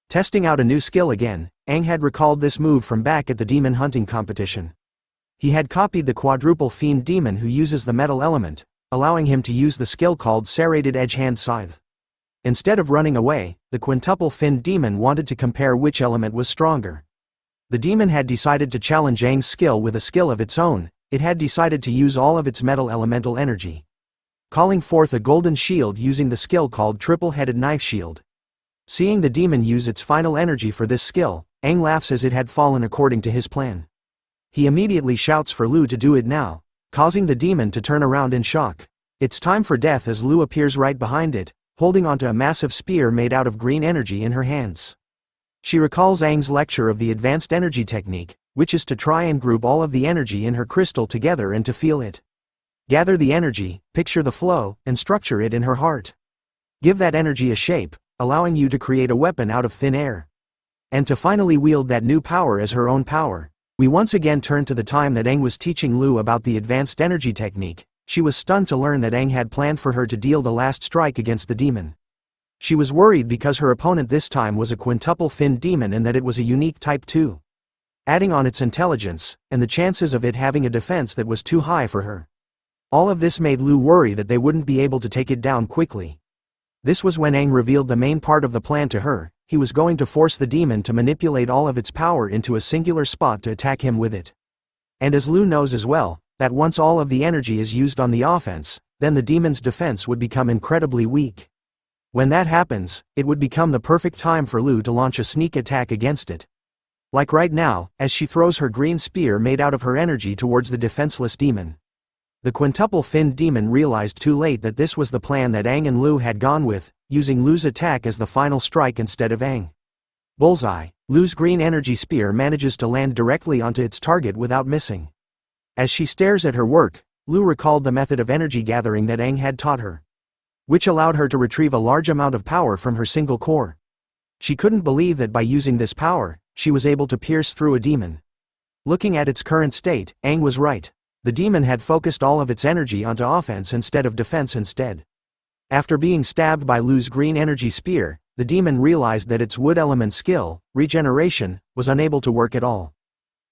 Testing out a new skill again, Aang had recalled this move from back at the demon hunting competition. He had copied the quadruple fiend demon who uses the metal element, allowing him to use the skill called Serrated Edge Hand Scythe. Instead of running away, the quintuple finned demon wanted to compare which element was stronger. The demon had decided to challenge Aang's skill with a skill of its own. It had decided to use all of its metal elemental energy, calling forth a golden shield using the skill called Triple-Headed Knife Shield. Seeing the demon use its final energy for this skill, Aang laughs as it had fallen according to his plan. He immediately shouts for Lu to do it now, causing the demon to turn around in shock. It's time for death as Lu appears right behind it, holding onto a massive spear made out of green energy in her hands. She recalls Aang's lecture of the advanced energy technique, which is to try and group all of the energy in her crystal together and to feel it. Gather the energy, picture the flow, and structure it in her heart. Give that energy a shape, allowing you to create a weapon out of thin air. And to finally wield that new power as her own power. We once again turn to the time that Aang was teaching Lu about the advanced energy technique. She was stunned to learn that Aang had planned for her to deal the last strike against the demon. She was worried because her opponent this time was a quintuple finned demon and that it was a unique type too. Adding on its intelligence, and the chances of it having a defense that was too high for her. All of this made Lu worry that they wouldn't be able to take it down quickly. This was when Aang revealed the main part of the plan to her. He was going to force the demon to manipulate all of its power into a singular spot to attack him with it. And as Lu knows as well, that once all of the energy is used on the offense, then the demon's defense would become incredibly weak. When that happens, it would become the perfect time for Lu to launch a sneak attack against it. Like right now, as she throws her green spear made out of her energy towards the defenseless demon. The quintuple finned demon realized too late that this was the plan that Aang and Lu had gone with, using Lu's attack as the final strike instead of Aang. Bullseye. Lu's green energy spear manages to land directly onto its target without missing. As she stares at her work, Lu recalled the method of energy gathering that Aang had taught her, which allowed her to retrieve a large amount of power from her single core. She couldn't believe that by using this power, she was able to pierce through a demon. Looking at its current state, Aang was right. The demon had focused all of its energy onto offense instead of defense instead. After being stabbed by Lu's green energy spear, the demon realized that its wood element skill, regeneration, was unable to work at all.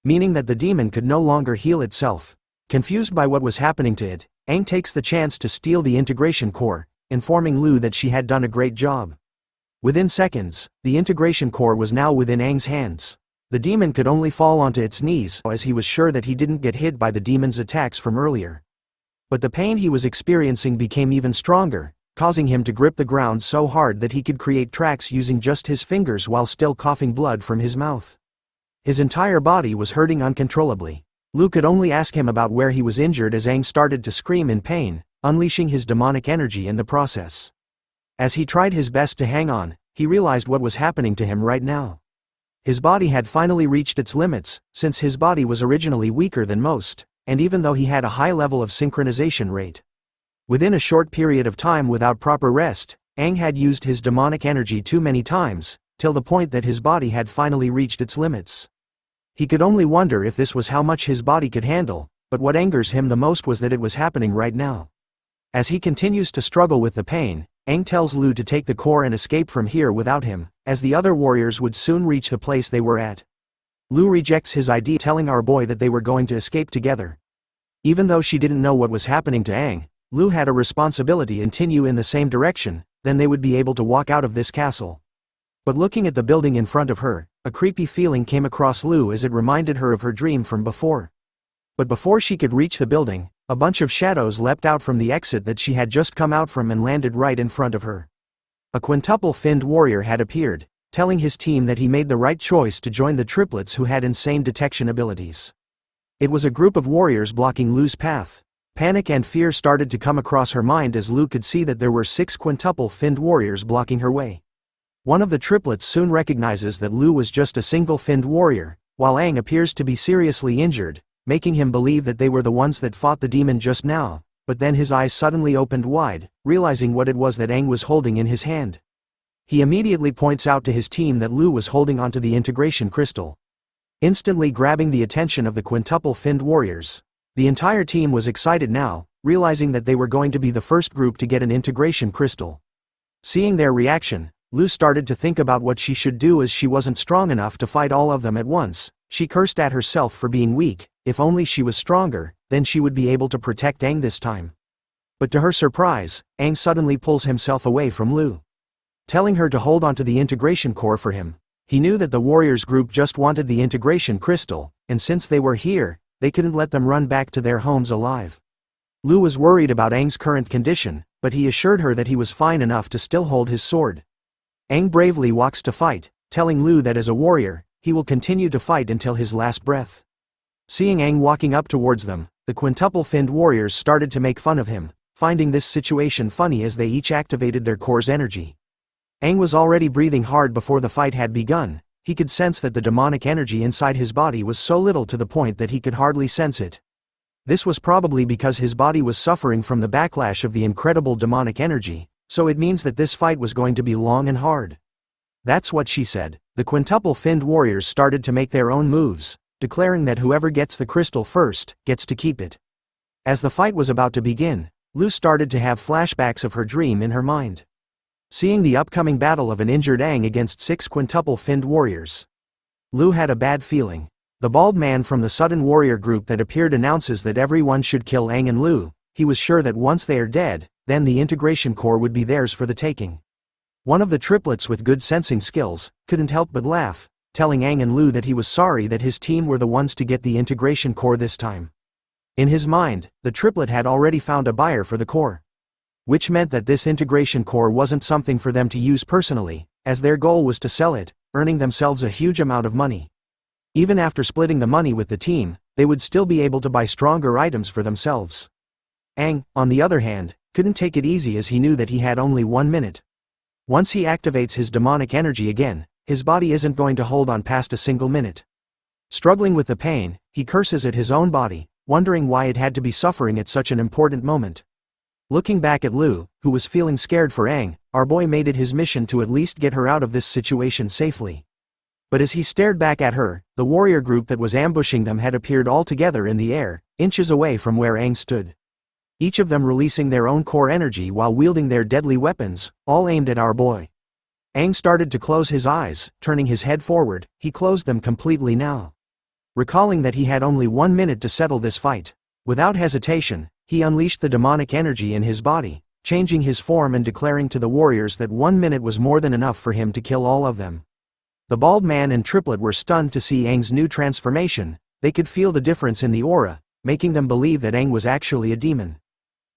Meaning that the demon could no longer heal itself. Confused by what was happening to it, Aang takes the chance to steal the integration core, informing Lu that she had done a great job. Within seconds, the integration core was now within Aang's hands. The demon could only fall onto its knees as he was sure that he didn't get hit by the demon's attacks from earlier. But the pain he was experiencing became even stronger, causing him to grip the ground so hard that he could create tracks using just his fingers while still coughing blood from his mouth. His entire body was hurting uncontrollably. Lu could only ask him about where he was injured as Aang started to scream in pain, unleashing his demonic energy in the process. As he tried his best to hang on, he realized what was happening to him right now. His body had finally reached its limits, since his body was originally weaker than most, and even though he had a high level of synchronization rate. Within a short period of time without proper rest, Aang had used his demonic energy too many times, till the point that his body had finally reached its limits. He could only wonder if this was how much his body could handle, but what angers him the most was that it was happening right now. As he continues to struggle with the pain, Aang tells Lu to take the core and escape from here without him, as the other warriors would soon reach the place they were at. Lu rejects his idea, telling our boy that they were going to escape together. Even though she didn't know what was happening to Aang, Lu had a responsibility to continue in the same direction, then they would be able to walk out of this castle. But looking at the building in front of her, a creepy feeling came across Lu as it reminded her of her dream from before. But before she could reach the building, a bunch of shadows leapt out from the exit that she had just come out from and landed right in front of her. A quintuple-finned warrior had appeared, telling his team that he made the right choice to join the triplets who had insane detection abilities. It was a group of warriors blocking Lu's path. Panic and fear started to come across her mind as Lu could see that there were 6 quintuple-finned warriors blocking her way. One of the triplets soon recognizes that Lu was just a single-finned warrior, while Aang appears to be seriously injured, making him believe that they were the ones that fought the demon just now, but then his eyes suddenly opened wide, realizing what it was that Aang was holding in his hand. He immediately points out to his team that Lu was holding onto the integration crystal, instantly grabbing the attention of the quintuple-finned warriors. The entire team was excited now, realizing that they were going to be the first group to get an integration crystal. Seeing their reaction, Lu started to think about what she should do as she wasn't strong enough to fight all of them at once. She cursed at herself for being weak. If only she was stronger, then she would be able to protect Aang this time. But to her surprise, Aang suddenly pulls himself away from Lu, telling her to hold onto the integration core for him. He knew that the warriors group just wanted the integration crystal, and since they were here, they couldn't let them run back to their homes alive. Lu was worried about Aang's current condition, but he assured her that he was fine enough to still hold his sword. Aang bravely walks to fight, telling Lu that as a warrior, he will continue to fight until his last breath. Seeing Aang walking up towards them, the quintuple-finned warriors started to make fun of him, finding this situation funny as they each activated their core's energy. Aang was already breathing hard before the fight had begun. He could sense that the demonic energy inside his body was so little to the point that he could hardly sense it. This was probably because his body was suffering from the backlash of the incredible demonic energy, so it means that this fight was going to be long and hard. That's what she said. The quintuple-finned warriors started to make their own moves, declaring that whoever gets the crystal first, gets to keep it. As the fight was about to begin, Lu started to have flashbacks of her dream in her mind. Seeing the upcoming battle of an injured Aang against 6 quintuple-finned warriors, Lu had a bad feeling. The bald man from the sudden warrior group that appeared announces that everyone should kill Aang and Lu. He was sure that once they are dead, then the integration core would be theirs for the taking. One of the triplets with good sensing skills couldn't help but laugh, telling Aang and Lu that he was sorry that his team were the ones to get the integration core this time. In his mind, the triplet had already found a buyer for the core, which meant that this integration core wasn't something for them to use personally, as their goal was to sell it, earning themselves a huge amount of money. Even after splitting the money with the team, they would still be able to buy stronger items for themselves. Aang, on the other hand, couldn't take it easy as he knew that he had only 1 minute. Once he activates his demonic energy again, his body isn't going to hold on past a single minute. Struggling with the pain, he curses at his own body, wondering why it had to be suffering at such an important moment. Looking back at Lu, who was feeling scared for Aang, our boy made it his mission to at least get her out of this situation safely. But as he stared back at her, the warrior group that was ambushing them had appeared all together in the air, inches away from where Aang stood. Each of them releasing their own core energy while wielding their deadly weapons, all aimed at our boy. Aang started to close his eyes, turning his head forward. He closed them completely now. Recalling that he had only 1 minute to settle this fight. Without hesitation, he unleashed the demonic energy in his body, changing his form and declaring to the warriors that 1 minute was more than enough for him to kill all of them. The bald man and triplet were stunned to see Aang's new transformation. They could feel the difference in the aura, making them believe that Aang was actually a demon.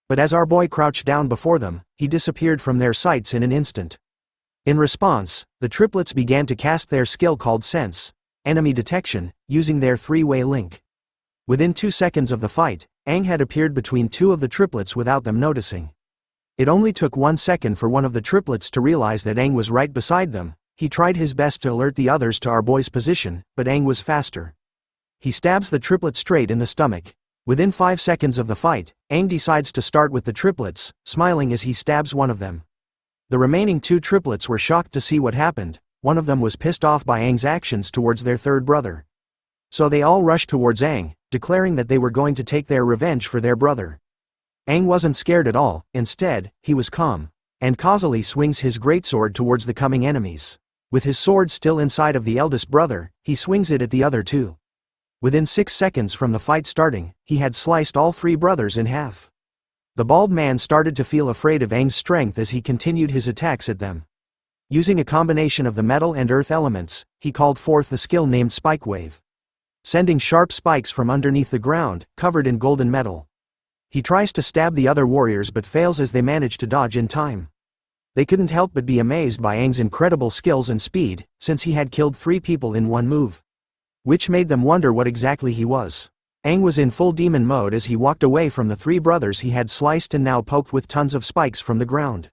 But as our boy crouched down before them, he disappeared from their sights in an instant. In response, the triplets began to cast their skill called Sense, enemy detection, using their three-way link. Within 2 seconds of the fight, Aang had appeared between two of the triplets without them noticing. It only took 1 second for one of the triplets to realize that Aang was right beside them. He tried his best to alert the others to our boy's position, but Aang was faster. He stabs the triplet straight in the stomach. Within 5 seconds of the fight, Aang decides to start with the triplets, smiling as he stabs one of them. The remaining 2 triplets were shocked to see what happened. One of them was pissed off by Aang's actions towards their third brother. So they all rushed towards Aang, declaring that they were going to take their revenge for their brother. Aang wasn't scared at all. Instead, he was calm, and causally swings his greatsword towards the coming enemies. With his sword still inside of the eldest brother, he swings it at the other 2. Within 6 seconds from the fight starting, he had sliced all 3 brothers in half. The bald man started to feel afraid of Aang's strength as he continued his attacks at them. Using a combination of the metal and earth elements, he called forth the skill named Spike Wave, sending sharp spikes from underneath the ground, covered in golden metal. He tries to stab the other warriors but fails as they manage to dodge in time. They couldn't help but be amazed by Aang's incredible skills and speed, since he had killed 3 people in one move. Which made them wonder what exactly he was. Aang was in full demon mode as he walked away from the 3 brothers he had sliced and now poked with tons of spikes from the ground.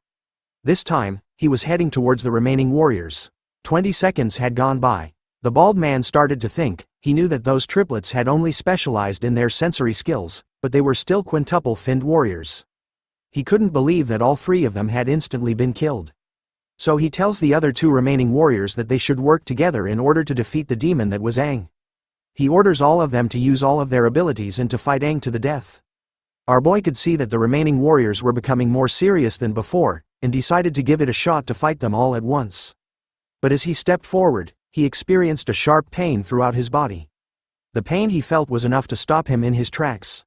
This time, he was heading towards the remaining warriors. 20 seconds had gone by. The bald man started to think. He knew that those triplets had only specialized in their sensory skills, but they were still quintuple-finned warriors. He couldn't believe that all 3 of them had instantly been killed. So he tells the other 2 remaining warriors that they should work together in order to defeat the demon that was Aang. He orders all of them to use all of their abilities and to fight Aang to the death. Our boy could see that the remaining warriors were becoming more serious than before, and decided to give it a shot to fight them all at once. But as he stepped forward, he experienced a sharp pain throughout his body. The pain he felt was enough to stop him in his tracks.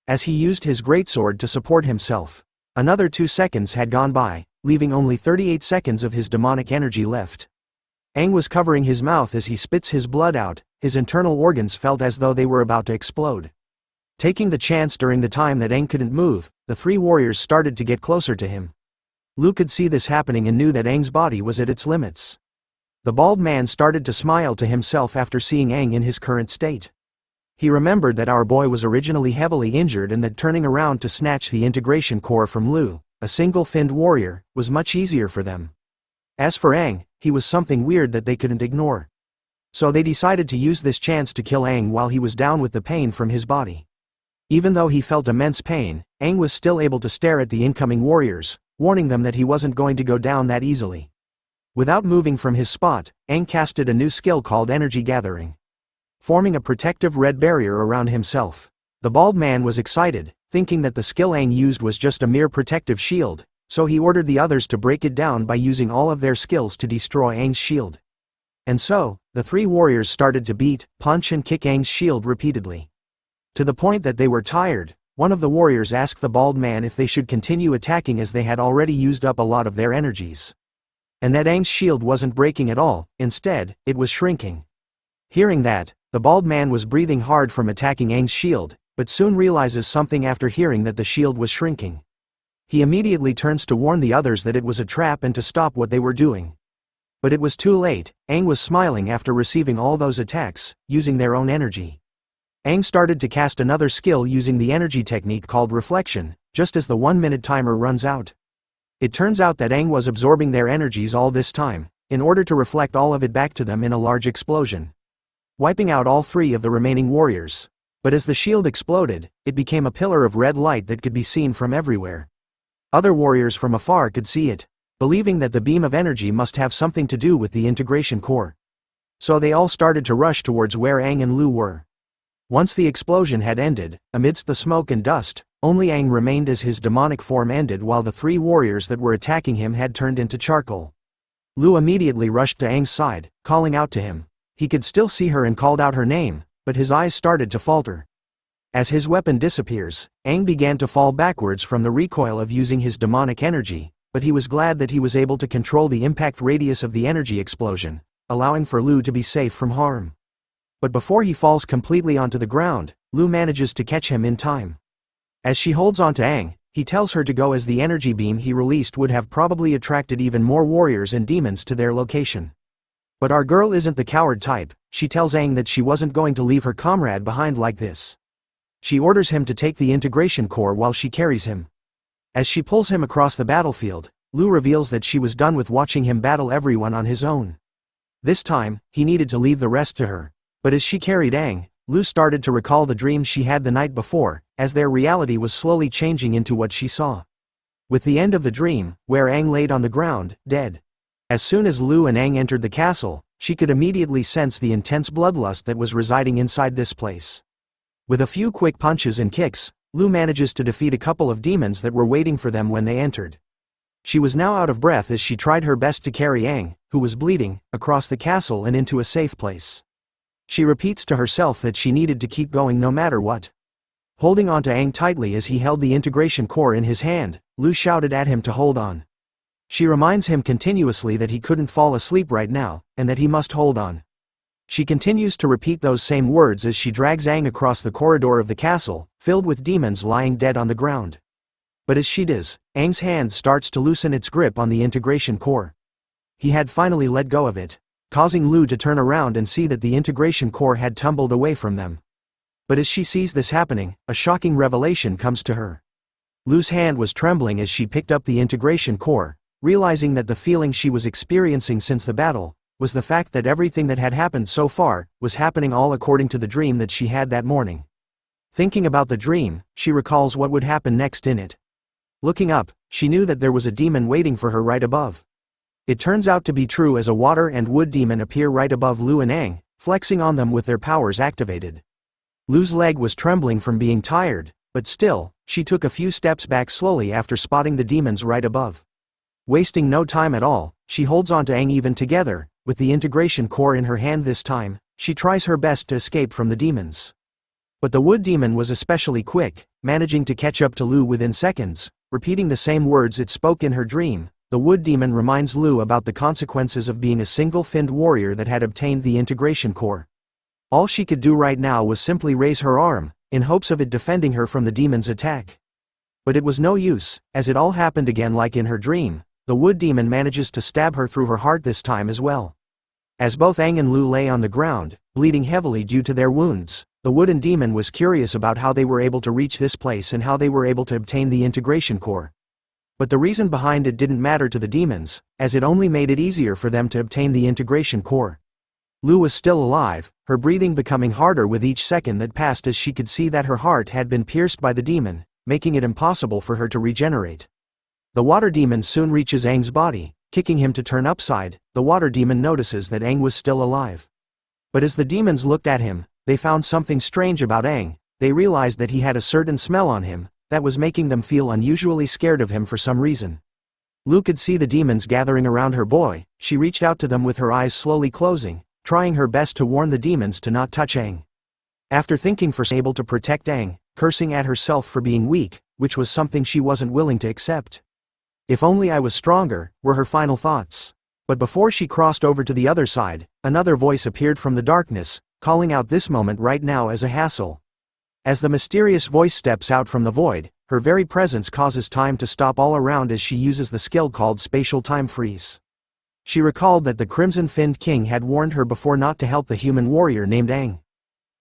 As he used his greatsword to support himself, another 2 seconds had gone by, leaving only 38 seconds of his demonic energy left. Aang was covering his mouth as he spits his blood out. His internal organs felt as though they were about to explode. Taking the chance during the time that Aang couldn't move, the 3 warriors started to get closer to him. Lu could see this happening and knew that Aang's body was at its limits. The bald man started to smile to himself after seeing Aang in his current state. He remembered that our boy was originally heavily injured and that turning around to snatch the integration core from Lu, a single-finned warrior, was much easier for them. As for Aang, he was something weird that they couldn't ignore. So they decided to use this chance to kill Aang while he was down with the pain from his body. Even though he felt immense pain, Aang was still able to stare at the incoming warriors, warning them that he wasn't going to go down that easily. Without moving from his spot, Aang casted a new skill called Energy Gathering, forming a protective red barrier around himself. The bald man was excited, thinking that the skill Aang used was just a mere protective shield, so he ordered the others to break it down by using all of their skills to destroy Aang's shield. And so, the 3 warriors started to beat, punch and kick Aang's shield repeatedly. To the point that they were tired, one of the warriors asked the bald man if they should continue attacking as they had already used up a lot of their energies. And that Aang's shield wasn't breaking at all, instead, it was shrinking. Hearing that, the bald man was breathing hard from attacking Aang's shield, but soon realizes something after hearing that the shield was shrinking. He immediately turns to warn the others that it was a trap and to stop what they were doing. But it was too late. Aang was smiling after receiving all those attacks, using their own energy. Aang started to cast another skill using the energy technique called Reflection, just as the 1-minute timer runs out. It turns out that Aang was absorbing their energies all this time, in order to reflect all of it back to them in a large explosion, wiping out all 3 of the remaining warriors. But as the shield exploded, it became a pillar of red light that could be seen from everywhere. Other warriors from afar could see it, believing that the beam of energy must have something to do with the integration core. So they all started to rush towards where Aang and Lu were. Once the explosion had ended, amidst the smoke and dust, only Aang remained as his demonic form ended while the 3 warriors that were attacking him had turned into charcoal. Lu immediately rushed to Aang's side, calling out to him. He could still see her and called out her name, but his eyes started to falter. As his weapon disappears, Aang began to fall backwards from the recoil of using his demonic energy, but he was glad that he was able to control the impact radius of the energy explosion, allowing for Lu to be safe from harm. But before he falls completely onto the ground, Lu manages to catch him in time. As she holds on to Aang, he tells her to go as the energy beam he released would have probably attracted even more warriors and demons to their location. But our girl isn't the coward type. She tells Aang that she wasn't going to leave her comrade behind like this. She orders him to take the integration core while she carries him. As she pulls him across the battlefield, Lu reveals that she was done with watching him battle everyone on his own. This time, he needed to leave the rest to her. But as she carried Aang, Lu started to recall the dreams she had the night before, as their reality was slowly changing into what she saw. With the end of the dream, where Aang laid on the ground, dead. As soon as Lu and Aang entered the castle, she could immediately sense the intense bloodlust that was residing inside this place. With a few quick punches and kicks, Lu manages to defeat a couple of demons that were waiting for them when they entered. She was now out of breath as she tried her best to carry Aang, who was bleeding, across the castle and into a safe place. She repeats to herself that she needed to keep going no matter what. Holding on to Aang tightly as he held the integration core in his hand, Lu shouted at him to hold on. She reminds him continuously that he couldn't fall asleep right now, and that he must hold on. She continues to repeat those same words as she drags Aang across the corridor of the castle, filled with demons lying dead on the ground. But as she does, Aang's hand starts to loosen its grip on the integration core. He had finally let go of it, causing Lu to turn around and see that the integration core had tumbled away from them. But as she sees this happening, a shocking revelation comes to her. Lu's hand was trembling as she picked up the integration core, realizing that the feeling she was experiencing since the battle was the fact that everything that had happened so far was happening all according to the dream that she had that morning. Thinking about the dream, she recalls what would happen next in it. Looking up, she knew that there was a demon waiting for her right above. It turns out to be true as a water and wood demon appear right above Lu and Aang, flexing on them with their powers activated. Lu's leg was trembling from being tired, but still, she took a few steps back slowly after spotting the demons right above. Wasting no time at all, she holds on to Aang even together, with the integration core in her hand this time. She tries her best to escape from the demons. But the wood demon was especially quick, managing to catch up to Lu within seconds, repeating the same words it spoke in her dream. The wood demon reminds Lu about the consequences of being a single-finned warrior that had obtained the integration core. All she could do right now was simply raise her arm, in hopes of it defending her from the demon's attack. But it was no use, as it all happened again like in her dream. The wood demon manages to stab her through her heart this time as well. As both Aang and Lu lay on the ground, bleeding heavily due to their wounds, the wooden demon was curious about how they were able to reach this place and how they were able to obtain the integration core. But the reason behind it didn't matter to the demons, as it only made it easier for them to obtain the integration core. Lu was still alive, her breathing becoming harder with each second that passed as she could see that her heart had been pierced by the demon, making it impossible for her to regenerate. The water demon soon reaches Aang's body, kicking him to turn upside. The water demon notices that Aang was still alive. But as the demons looked at him, they found something strange about Aang. They realized that he had a certain smell on him, that was making them feel unusually scared of him for some reason. Lu could see the demons gathering around her boy. She reached out to them with her eyes slowly closing, trying her best to warn the demons to not touch Aang. After thinking for able to protect Aang, cursing at herself for being weak, which was something she wasn't willing to accept. If only I was stronger, were her final thoughts. But before she crossed over to the other side, another voice appeared from the darkness, calling out this moment right now as a hassle. As the mysterious voice steps out from the void, her very presence causes time to stop all around as she uses the skill called spatial time freeze. She recalled that the Crimson-Finned King had warned her before not to help the human warrior named Aang.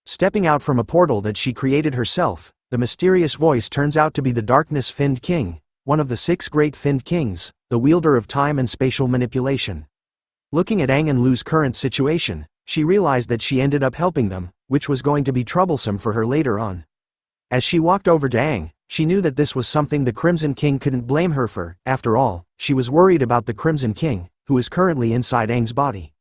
Stepping out from a portal that she created herself, the mysterious voice turns out to be the Darkness-Finned King, one of the 6 great Finned Kings, the wielder of time and spatial manipulation. Looking at Aang and Lu's current situation, she realized that she ended up helping them, which was going to be troublesome for her later on. As she walked over to Aang, she knew that this was something the Crimson King couldn't blame her for. After all, she was worried about the Crimson King, who is currently inside Aang's body.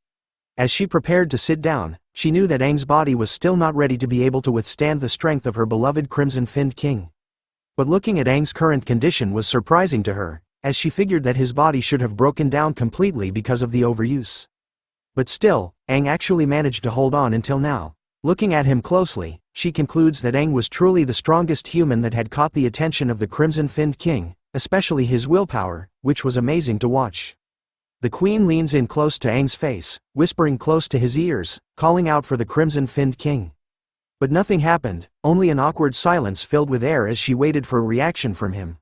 As she prepared to sit down, she knew that Aang's body was still not ready to be able to withstand the strength of her beloved crimson-finned king. But looking at Aang's current condition was surprising to her, as she figured that his body should have broken down completely because of the overuse. But still, Aang actually managed to hold on until now. Looking at him closely, she concludes that Aang was truly the strongest human that had caught the attention of the crimson-finned king, especially his willpower, which was amazing to watch. The queen leans in close to Aang's face, whispering close to his ears, calling out for the crimson-finned king. But nothing happened, only an awkward silence filled with air as she waited for a reaction from him.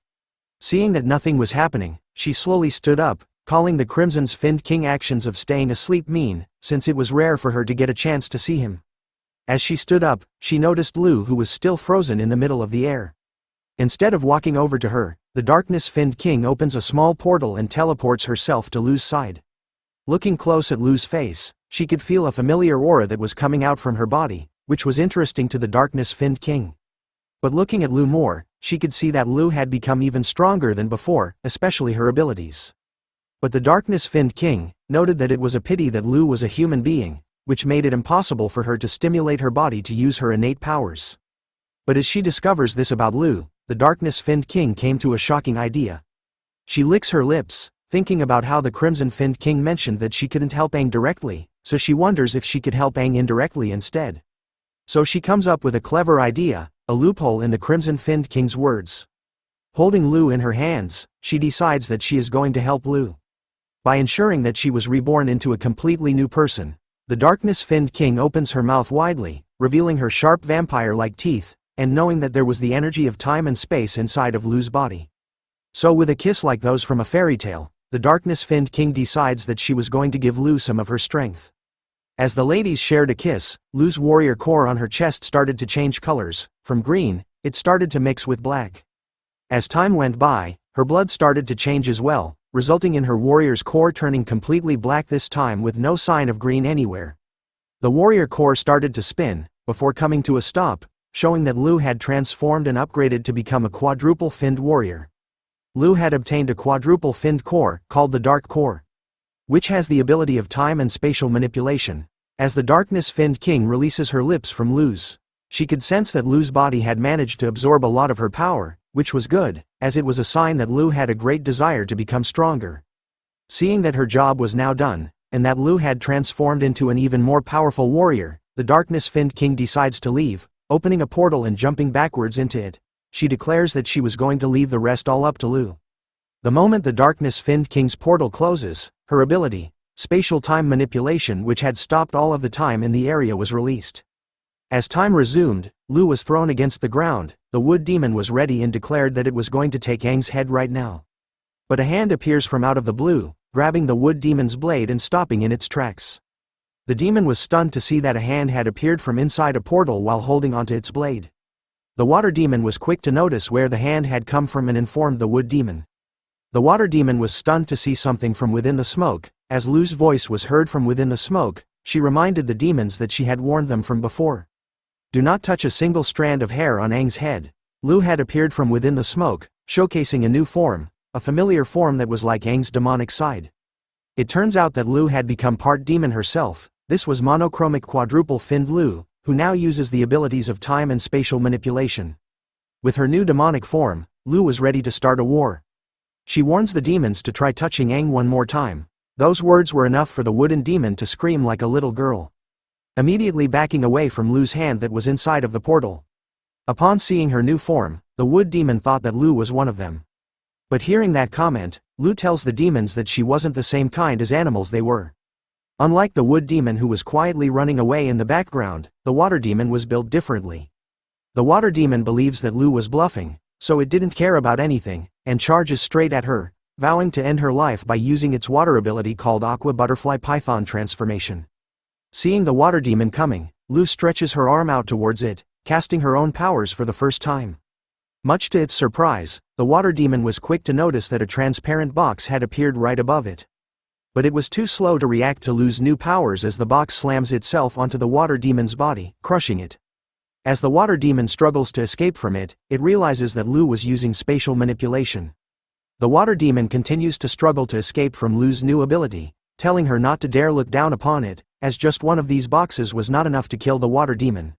Seeing that nothing was happening, she slowly stood up, calling the crimson-finned king actions of staying asleep mean, since it was rare for her to get a chance to see him. As she stood up, she noticed Lu, who was still frozen in the middle of the air. Instead of walking over to her, the darkness-finned king opens a small portal and teleports herself to Lu's side. Looking close at Lu's face, she could feel a familiar aura that was coming out from her body, which was interesting to the darkness-finned king. But looking at Lu more, she could see that Lu had become even stronger than before, especially her abilities. But the darkness-finned king noted that it was a pity that Lu was a human being, which made it impossible for her to stimulate her body to use her innate powers. But as she discovers this about Lu, the darkness-finned king came to a shocking idea. She licks her lips, thinking about how the crimson-finned king mentioned that she couldn't help Aang directly, so she wonders if she could help Aang indirectly instead. So she comes up with a clever idea, a loophole in the crimson-finned king's words. Holding Lu in her hands, she decides that she is going to help Lu. By ensuring that she was reborn into a completely new person, the darkness-finned king opens her mouth widely, revealing her sharp vampire-like teeth, and knowing that there was the energy of time and space inside of Lu's body. So with a kiss like those from a fairy tale, the darkness-finned king decides that she was going to give Lu some of her strength. As the ladies shared a kiss, Lu's warrior core on her chest started to change colors. From green, it started to mix with black. As time went by, her blood started to change as well, resulting in her warrior's core turning completely black, this time with no sign of green anywhere. The warrior core started to spin, before coming to a stop, showing that Lu had transformed and upgraded to become a quadruple-finned warrior. Lu had obtained a quadruple-finned core, called the Dark Core, which has the ability of time and spatial manipulation. As the darkness-finned king releases her lips from Lu's, she could sense that Lu's body had managed to absorb a lot of her power, which was good, as it was a sign that Lu had a great desire to become stronger. Seeing that her job was now done, and that Lu had transformed into an even more powerful warrior, the darkness-finned king decides to leave, opening a portal and jumping backwards into it. She declares that she was going to leave the rest all up to Lu. The moment the darkness-finned king's portal closes, her ability, spatial time manipulation, which had stopped all of the time in the area, was released. As time resumed, Lu was thrown against the ground. The wood demon was ready and declared that it was going to take Aang's head right now. But a hand appears from out of the blue, grabbing the wood demon's blade and stopping in its tracks. The demon was stunned to see that a hand had appeared from inside a portal while holding onto its blade. The water demon was quick to notice where the hand had come from and informed the wood demon. The water demon was stunned to see something from within the smoke. As Lu's voice was heard from within the smoke, she reminded the demons that she had warned them from before. Do not touch a single strand of hair on Aang's head. Lu had appeared from within the smoke, showcasing a new form, a familiar form that was like Aang's demonic side. It turns out that Lu had become part demon herself. This was monochromic quadruple-finned Lu, who now uses the abilities of time and spatial manipulation. With her new demonic form, Lu was ready to start a war. She warns the demons to try touching Aang one more time. Those words were enough for the wooden demon to scream like a little girl, immediately backing away from Lu's hand that was inside of the portal. Upon seeing her new form, the wood demon thought that Lu was one of them. But hearing that comment, Lu tells the demons that she wasn't the same kind as animals they were. Unlike the wood demon who was quietly running away in the background, the water demon was built differently. The water demon believes that Lu was bluffing, so it didn't care about anything, and charges straight at her, vowing to end her life by using its water ability called Aqua Butterfly Python Transformation. Seeing the water demon coming, Lu stretches her arm out towards it, casting her own powers for the first time. Much to its surprise, the water demon was quick to notice that a transparent box had appeared right above it. But it was too slow to react to Lu's new powers as the box slams itself onto the water demon's body, crushing it. As the water demon struggles to escape from it, it realizes that Lu was using spatial manipulation. The water demon continues to struggle to escape from Lu's new ability, telling her not to dare look down upon it, as just one of these boxes was not enough to kill the water demon.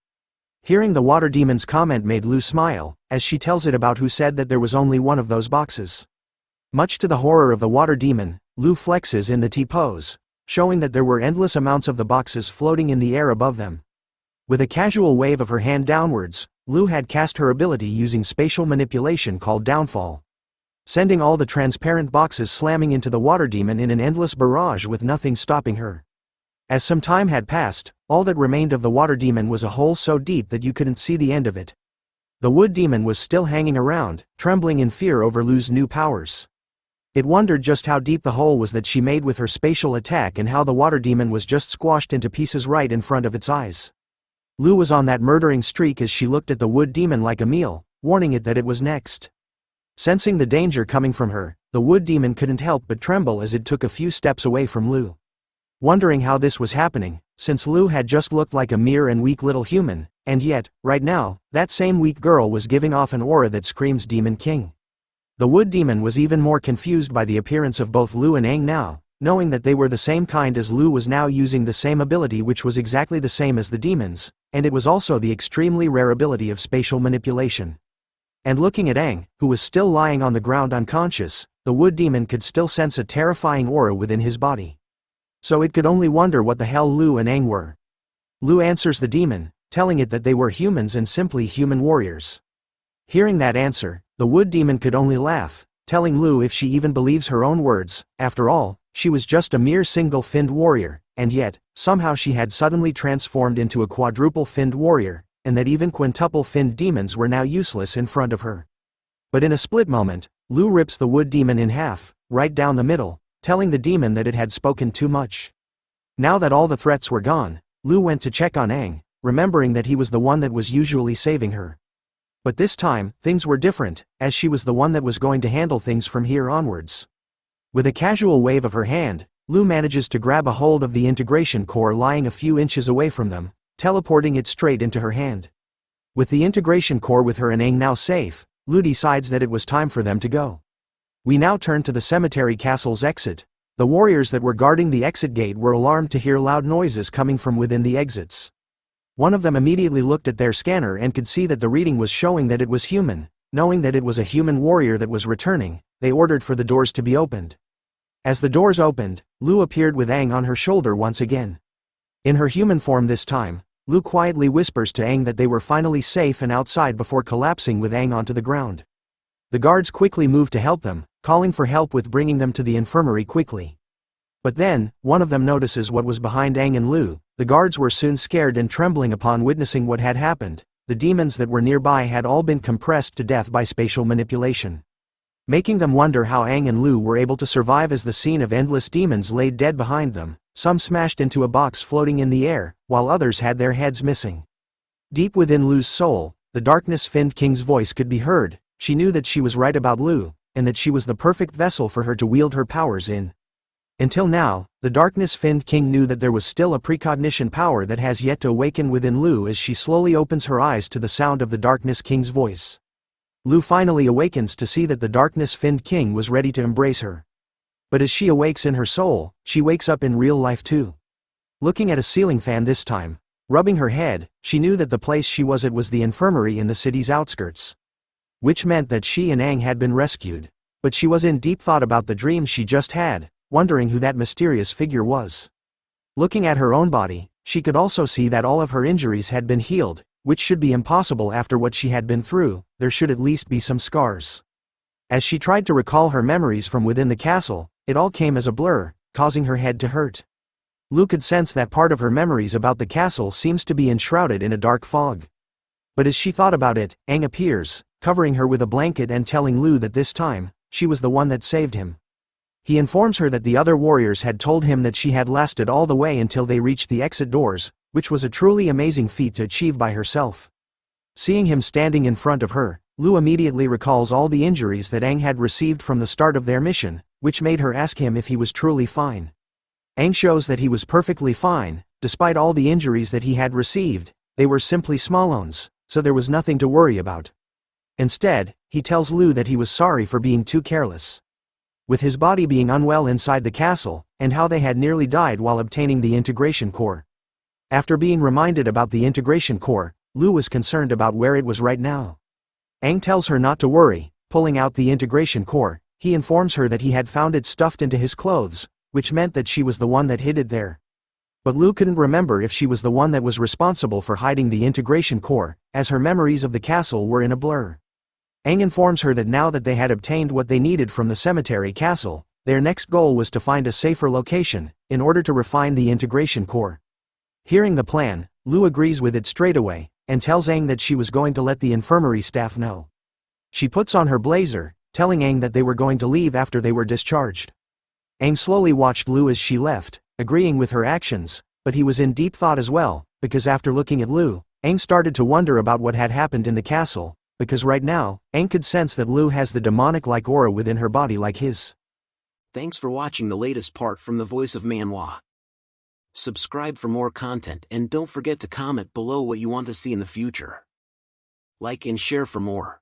Hearing the water demon's comment made Lu smile, as she tells it about who said that there was only one of those boxes. Much to the horror of the water demon, Lu flexes in the T pose, showing that there were endless amounts of the boxes floating in the air above them. With a casual wave of her hand downwards, Lu had cast her ability using spatial manipulation called Downfall, sending all the transparent boxes slamming into the water demon in an endless barrage with nothing stopping her. As some time had passed, all that remained of the water demon was a hole so deep that you couldn't see the end of it. The wood demon was still hanging around, trembling in fear over Lu's new powers. It wondered just how deep the hole was that she made with her spatial attack and how the water demon was just squashed into pieces right in front of its eyes. Lu was on that murdering streak as she looked at the wood demon like a meal, warning it that it was next. Sensing the danger coming from her, the wood demon couldn't help but tremble as it took a few steps away from Lu. Wondering how this was happening, since Lu had just looked like a mere and weak little human, and yet, right now, that same weak girl was giving off an aura that screams Demon King. The wood demon was even more confused by the appearance of both Lu and Aang now, knowing that they were the same kind as Lu was now using the same ability which was exactly the same as the demons, and it was also the extremely rare ability of spatial manipulation. And looking at Aang, who was still lying on the ground unconscious, the wood demon could still sense a terrifying aura within his body. So it could only wonder what the hell Lu and Aang were. Lu answers the demon, telling it that they were humans and simply human warriors. Hearing that answer, the wood demon could only laugh, telling Lu if she even believes her own words, after all, she was just a mere single-finned warrior, and yet, somehow she had suddenly transformed into a quadruple-finned warrior, and that even quintuple-finned demons were now useless in front of her. But in a split moment, Lu rips the wood demon in half, right down the middle, telling the demon that it had spoken too much. Now that all the threats were gone, Lu went to check on Aang, remembering that he was the one that was usually saving her. But this time, things were different, as she was the one that was going to handle things from here onwards. With a casual wave of her hand, Lu manages to grab a hold of the integration core lying a few inches away from them, teleporting it straight into her hand. With the integration core with her and Aang now safe, Lu decides that it was time for them to go. We now turn to the cemetery castle's exit. The warriors that were guarding the exit gate were alarmed to hear loud noises coming from within the exits. One of them immediately looked at their scanner and could see that the reading was showing that it was human. Knowing that it was a human warrior that was returning, they ordered for the doors to be opened. As the doors opened, Lu appeared with Aang on her shoulder once again. In her human form this time, Lu quietly whispers to Aang that they were finally safe and outside before collapsing with Aang onto the ground. The guards quickly moved to help them, calling for help with bringing them to the infirmary quickly. But then, one of them notices what was behind Aang and Lu. The guards were soon scared and trembling upon witnessing what had happened. The demons that were nearby had all been compressed to death by spatial manipulation, making them wonder how Aang and Lu were able to survive as the scene of endless demons laid dead behind them, some smashed into a box floating in the air, while others had their heads missing. Deep within Lu's soul, the darkness-finned king's voice could be heard. She knew that she was right about Lu, and that she was the perfect vessel for her to wield her powers in. Until now, the darkness-finned king knew that there was still a precognition power that has yet to awaken within Lu as she slowly opens her eyes to the sound of the darkness king's voice. Lu finally awakens to see that the darkness-finned king was ready to embrace her. But as she awakes in her soul, she wakes up in real life too. Looking at a ceiling fan this time, rubbing her head, she knew that the place she was at was the infirmary in the city's outskirts. Which meant that she and Aang had been rescued. But she was in deep thought about the dream she just had, wondering who that mysterious figure was. Looking at her own body, she could also see that all of her injuries had been healed, which should be impossible after what she had been through. There should at least be some scars. As she tried to recall her memories from within the castle, it all came as a blur, causing her head to hurt. Lu could sense that part of her memories about the castle seems to be enshrouded in a dark fog. But as she thought about it, Aang appears, covering her with a blanket and telling Lu that this time, she was the one that saved him. He informs her that the other warriors had told him that she had lasted all the way until they reached the exit doors, which was a truly amazing feat to achieve by herself. Seeing him standing in front of her, Lu immediately recalls all the injuries that Aang had received from the start of their mission, which made her ask him if he was truly fine. Aang shows that he was perfectly fine, despite all the injuries that he had received. They were simply small ones, so there was nothing to worry about. Instead, he tells Lu that he was sorry for being too careless. With his body being unwell inside the castle, and how they had nearly died while obtaining the integration core. After being reminded about the integration core, Lu was concerned about where it was right now. Aang tells her not to worry. Pulling out the integration core, he informs her that he had found it stuffed into his clothes, which meant that she was the one that hid it there. But Lu couldn't remember if she was the one that was responsible for hiding the integration core, as her memories of the castle were in a blur. Aang informs her that now that they had obtained what they needed from the cemetery castle, their next goal was to find a safer location, in order to refine the integration core. Hearing the plan, Lu agrees with it straight away, and tells Aang that she was going to let the infirmary staff know. She puts on her blazer, telling Aang that they were going to leave after they were discharged. Aang slowly watched Lu as she left, agreeing with her actions, but he was in deep thought as well, because after looking at Lu, Aang started to wonder about what had happened in the castle, because right now, Aang could sense that Lu has the demonic-like aura within her body like his. Thanks for watching the latest part from the voice of Manhwa. Subscribe for more content and don't forget to comment below what you want to see in the future. Like and share for more.